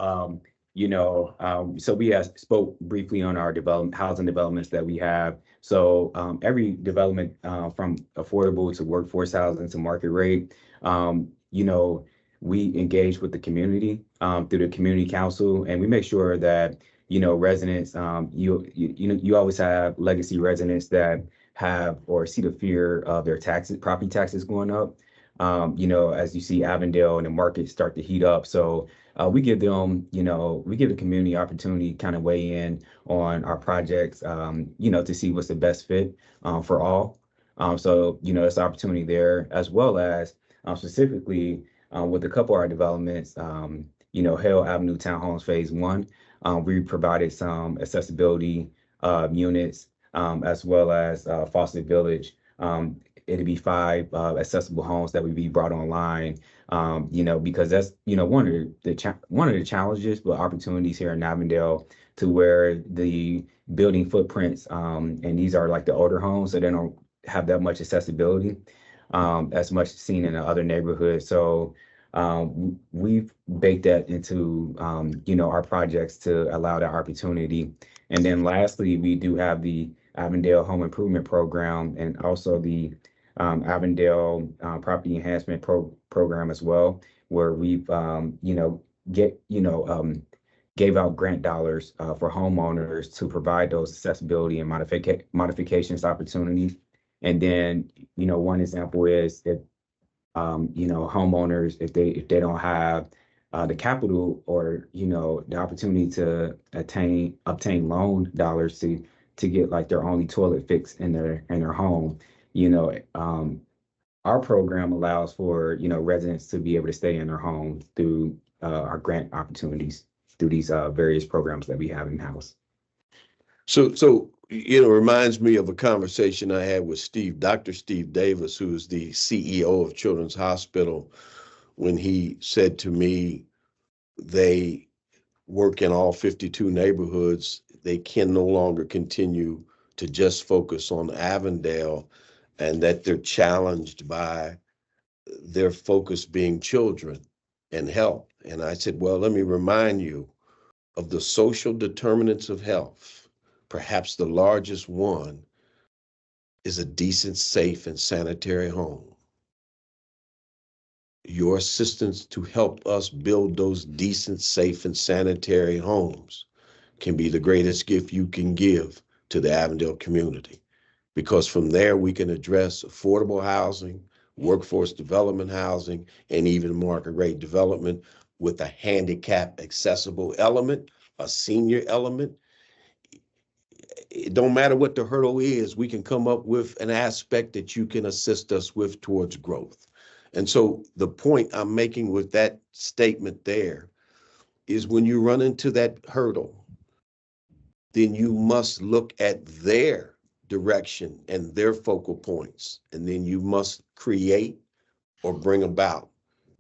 so we spoke briefly on our housing developments that we have. So every development from affordable to workforce housing to market rate, we engage with the community through the community council, and we make sure that residents, you always have legacy residents that have or see the fear of their property taxes going up. As you see Avondale and the market start to heat up. So we give them, we give the community opportunity to kind of weigh in on our projects, to see what's the best fit for all. So, it's an opportunity there, as well as specifically with a couple of our developments, Hale Avenue Townhomes Phase 1, we provided some accessibility units, as well as Foster Village. it'd be 5 accessible homes that would be brought online. Because that's one of the challenges, but opportunities here in Avondale, to where the building footprints, and these are like the older homes, so they don't have that much accessibility as much seen in the other neighborhoods. So we've baked that into our projects to allow that opportunity. And then lastly, we do have the Avondale Home Improvement Program, and also the Avondale Property Enhancement Program as well, where we've gave out grant dollars for homeowners to provide those accessibility and modifications opportunities. And then one example is if homeowners, if they don't have the capital or the opportunity to obtain loan dollars to get like their only toilet fixed in their home, our program allows for residents to be able to stay in their home through our grant opportunities through these various programs that we have in house. So reminds me of a conversation I had with Dr. Steve Davis, who is the CEO of Children's Hospital, when he said to me, they work in all 52 neighborhoods. They can no longer continue to just focus on Avondale, and that they're challenged by their focus being children and health. And I said, well, let me remind you of the social determinants of health. Perhaps the largest one is a decent, safe, and sanitary home. Your assistance to help us build those decent, safe, and sanitary homes can be the greatest gift you can give to the Avondale community, because from there we can address affordable housing, workforce development housing, and even market rate development with a handicap accessible element, a senior element. It don't matter what the hurdle is, we can come up with an aspect that you can assist us with towards growth. And so the point I'm making with that statement there is, when you run into that hurdle, then you must look at their direction and their focal points, and then you must create or bring about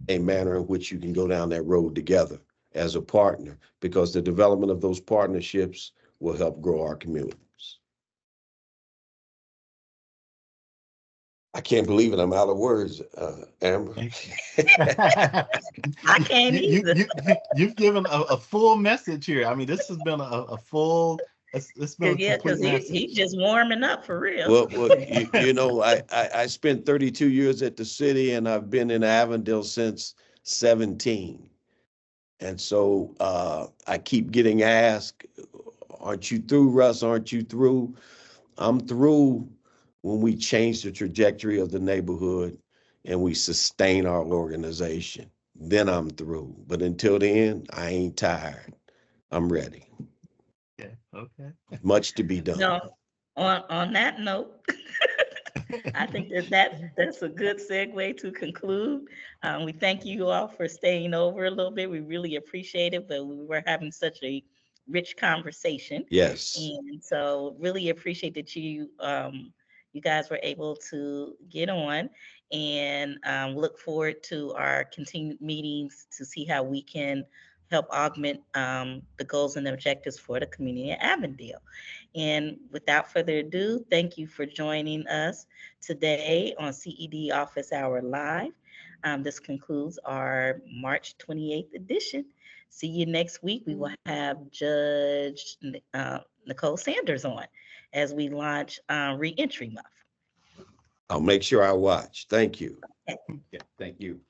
a manner in which you can go down that road together as a partner, because the development of those partnerships will help grow our communities. I can't believe it. I'm out of words, Amber. I can't either. You've given a full message here. I mean, this has been a full, it's been a Yeah, complete because message. he's just warming up for real. Well, I spent 32 years at the city, and I've been in Avondale since 17. And so I keep getting asked, aren't you through, Russ? Aren't you through? I'm through when we change the trajectory of the neighborhood and we sustain our organization. Then I'm through. But until then, I ain't tired. I'm ready. Okay. Much to be done. No, on that note, I think that's a good segue to conclude. We thank you all for staying over a little bit. We really appreciate it, but we were having such a rich conversation. Yes. And so really appreciate that you guys were able to get on, and look forward to our continued meetings to see how we can help augment the goals and objectives for the community of Avondale. And without further ado, thank you for joining us today on CED Office Hour Live. This concludes our March 28th edition. See you next week. We will have Judge Nicole Sanders on as we launch Reentry Month. I'll make sure I watch. Thank you. Yeah, thank you.